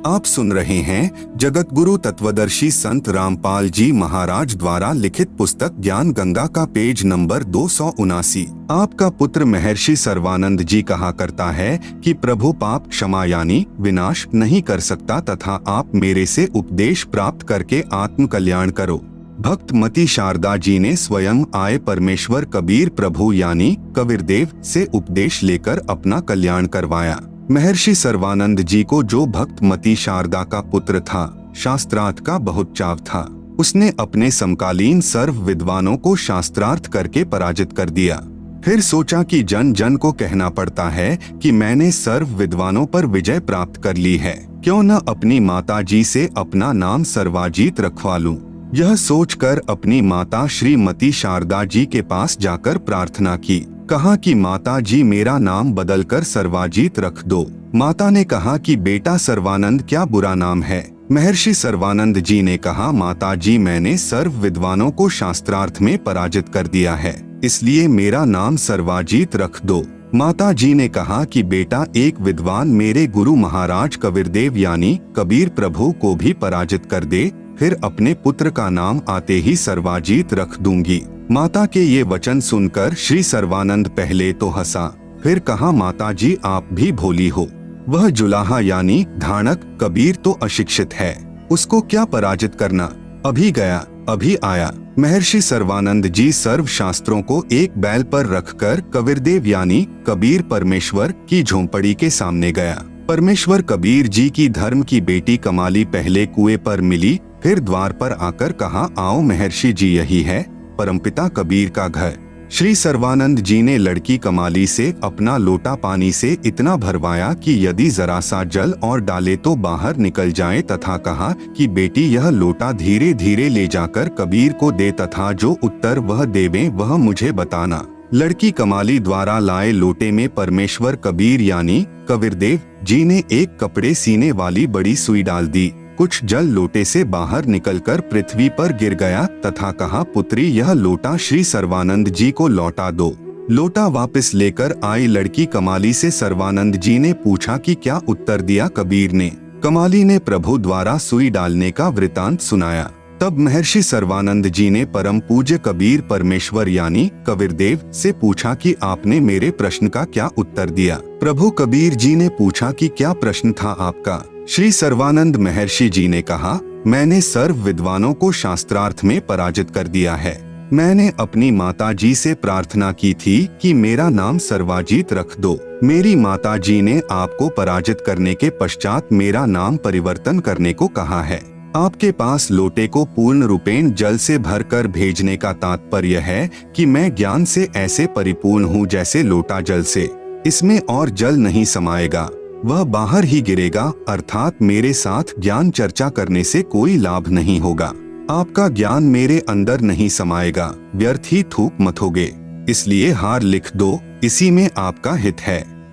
आप सुन रहे हैं जगत गुरु तत्वदर्शी संत रामपाल जी महाराज द्वारा लिखित पुस्तक ज्ञान गंगा का पेज नंबर 279। आपका पुत्र महर्षि सर्वानंद जी कहा करता है कि प्रभु पाप क्षमा यानी विनाश नहीं कर सकता तथा आप मेरे से उपदेश प्राप्त करके आत्म कल्याण करो। भक्तमती शारदा जी ने स्वयं आए परमेश्वर कबीर प्रभु यानी कबीरदेव से उपदेश लेकर अपना कल्याण करवाया। महर्षि सर्वानंद जी को जो भक्तमती शारदा का पुत्र था, शास्त्रार्थ का बहुत चाव था। उसने अपने समकालीन सर्व विद्वानों को शास्त्रार्थ करके पराजित कर दिया। फिर सोचा कि जन जन को कहना पड़ता है कि मैंने सर्व विद्वानों पर विजय प्राप्त कर ली है, क्यों न अपनी माता जी से अपना नाम सर्वाजीत रखवा लूं। यह सोचकर अपनी माता श्रीमती शारदा जी के पास जाकर प्रार्थना की। कहा कि माता जी मेरा नाम बदलकर सर्वाजीत रख दो। माता ने कहा कि बेटा सर्वानंद क्या बुरा नाम है। महर्षि सर्वानंद जी ने कहा, माता जी मैंने सर्व विद्वानों को शास्त्रार्थ में पराजित कर दिया है, इसलिए मेरा नाम सर्वाजीत रख दो। माता जी ने कहा कि बेटा एक विद्वान मेरे गुरु महाराज कबीरदेव यानी कबीर प्रभु को भी पराजित कर दे, फिर अपने पुत्र का नाम आते ही सर्वाजीत रख दूंगी। माता के ये वचन सुनकर श्री सर्वानंद पहले तो हंसा, फिर कहा, माता जी आप भी भोली हो। वह जुलाहा यानी धानक कबीर तो अशिक्षित है, उसको क्या पराजित करना, अभी गया अभी आया। महर्षि सर्वानंद जी सर्व शास्त्रों को एक बैल पर रखकर कबीरदेव यानी कबीर परमेश्वर की झोंपड़ी के सामने गया। परमेश्वर कबीर जी की धर्म की बेटी कमाली पहले कुएं पर मिली, फिर द्वार पर आकर कहा, आओ महर्षि जी, यही है परमपिता कबीर का घर। श्री सर्वानंद जी ने लड़की कमाली से अपना लोटा पानी से इतना भरवाया कि यदि जरा सा जल और डाले तो बाहर निकल जाए तथा कहा कि बेटी यह लोटा धीरे धीरे ले जाकर कबीर को दे तथा जो उत्तर वह देवे वह मुझे बताना। लड़की कमाली द्वारा लाए लोटे में परमेश्वर कबीर यानी कबीरदेव जी ने एक कपड़े सीने वाली बड़ी सुई डाल दी। कुछ जल लोटे से बाहर निकलकर पृथ्वी पर गिर गया तथा कहा, पुत्री यह लोटा श्री सर्वानंद जी को लौटा दो। लोटा वापस लेकर आई लड़की कमाली से सर्वानंद जी ने पूछा कि क्या उत्तर दिया कबीर ने। कमाली ने प्रभु द्वारा सुई डालने का वृतांत सुनाया। तब महर्षि सर्वानंद जी ने परम पूज्य कबीर परमेश्वर यानी कबीरदेव से पूछा कि आपने मेरे प्रश्न का क्या उत्तर दिया। प्रभु कबीर जी ने पूछा कि क्या प्रश्न था आपका। श्री सर्वानंद महर्षि जी ने कहा, मैंने सर्व विद्वानों को शास्त्रार्थ में पराजित कर दिया है। मैंने अपनी माता जी से प्रार्थना की थी कि मेरा नाम सर्वाजीत रख दो। मेरी माता जी ने आपको पराजित करने के पश्चात मेरा नाम परिवर्तन करने को कहा है। आपके पास लोटे को पूर्ण रूपेण जल से भरकर भेजने का तात्पर्य है कि मैं ज्ञान से ऐसे परिपूर्ण हूँ जैसे लोटा जल से, इसमें और जल नहीं समाएगा, वह बाहर ही गिरेगा, अर्थात मेरे साथ ज्ञान चर्चा करने से कोई लाभ नहीं होगा। आपका ज्ञान मेरे अंदर नहीं समाएगा, व्यर्थ ही थूक मथोगे, इसलिए हार लिख दो, इसी में आपका हित है।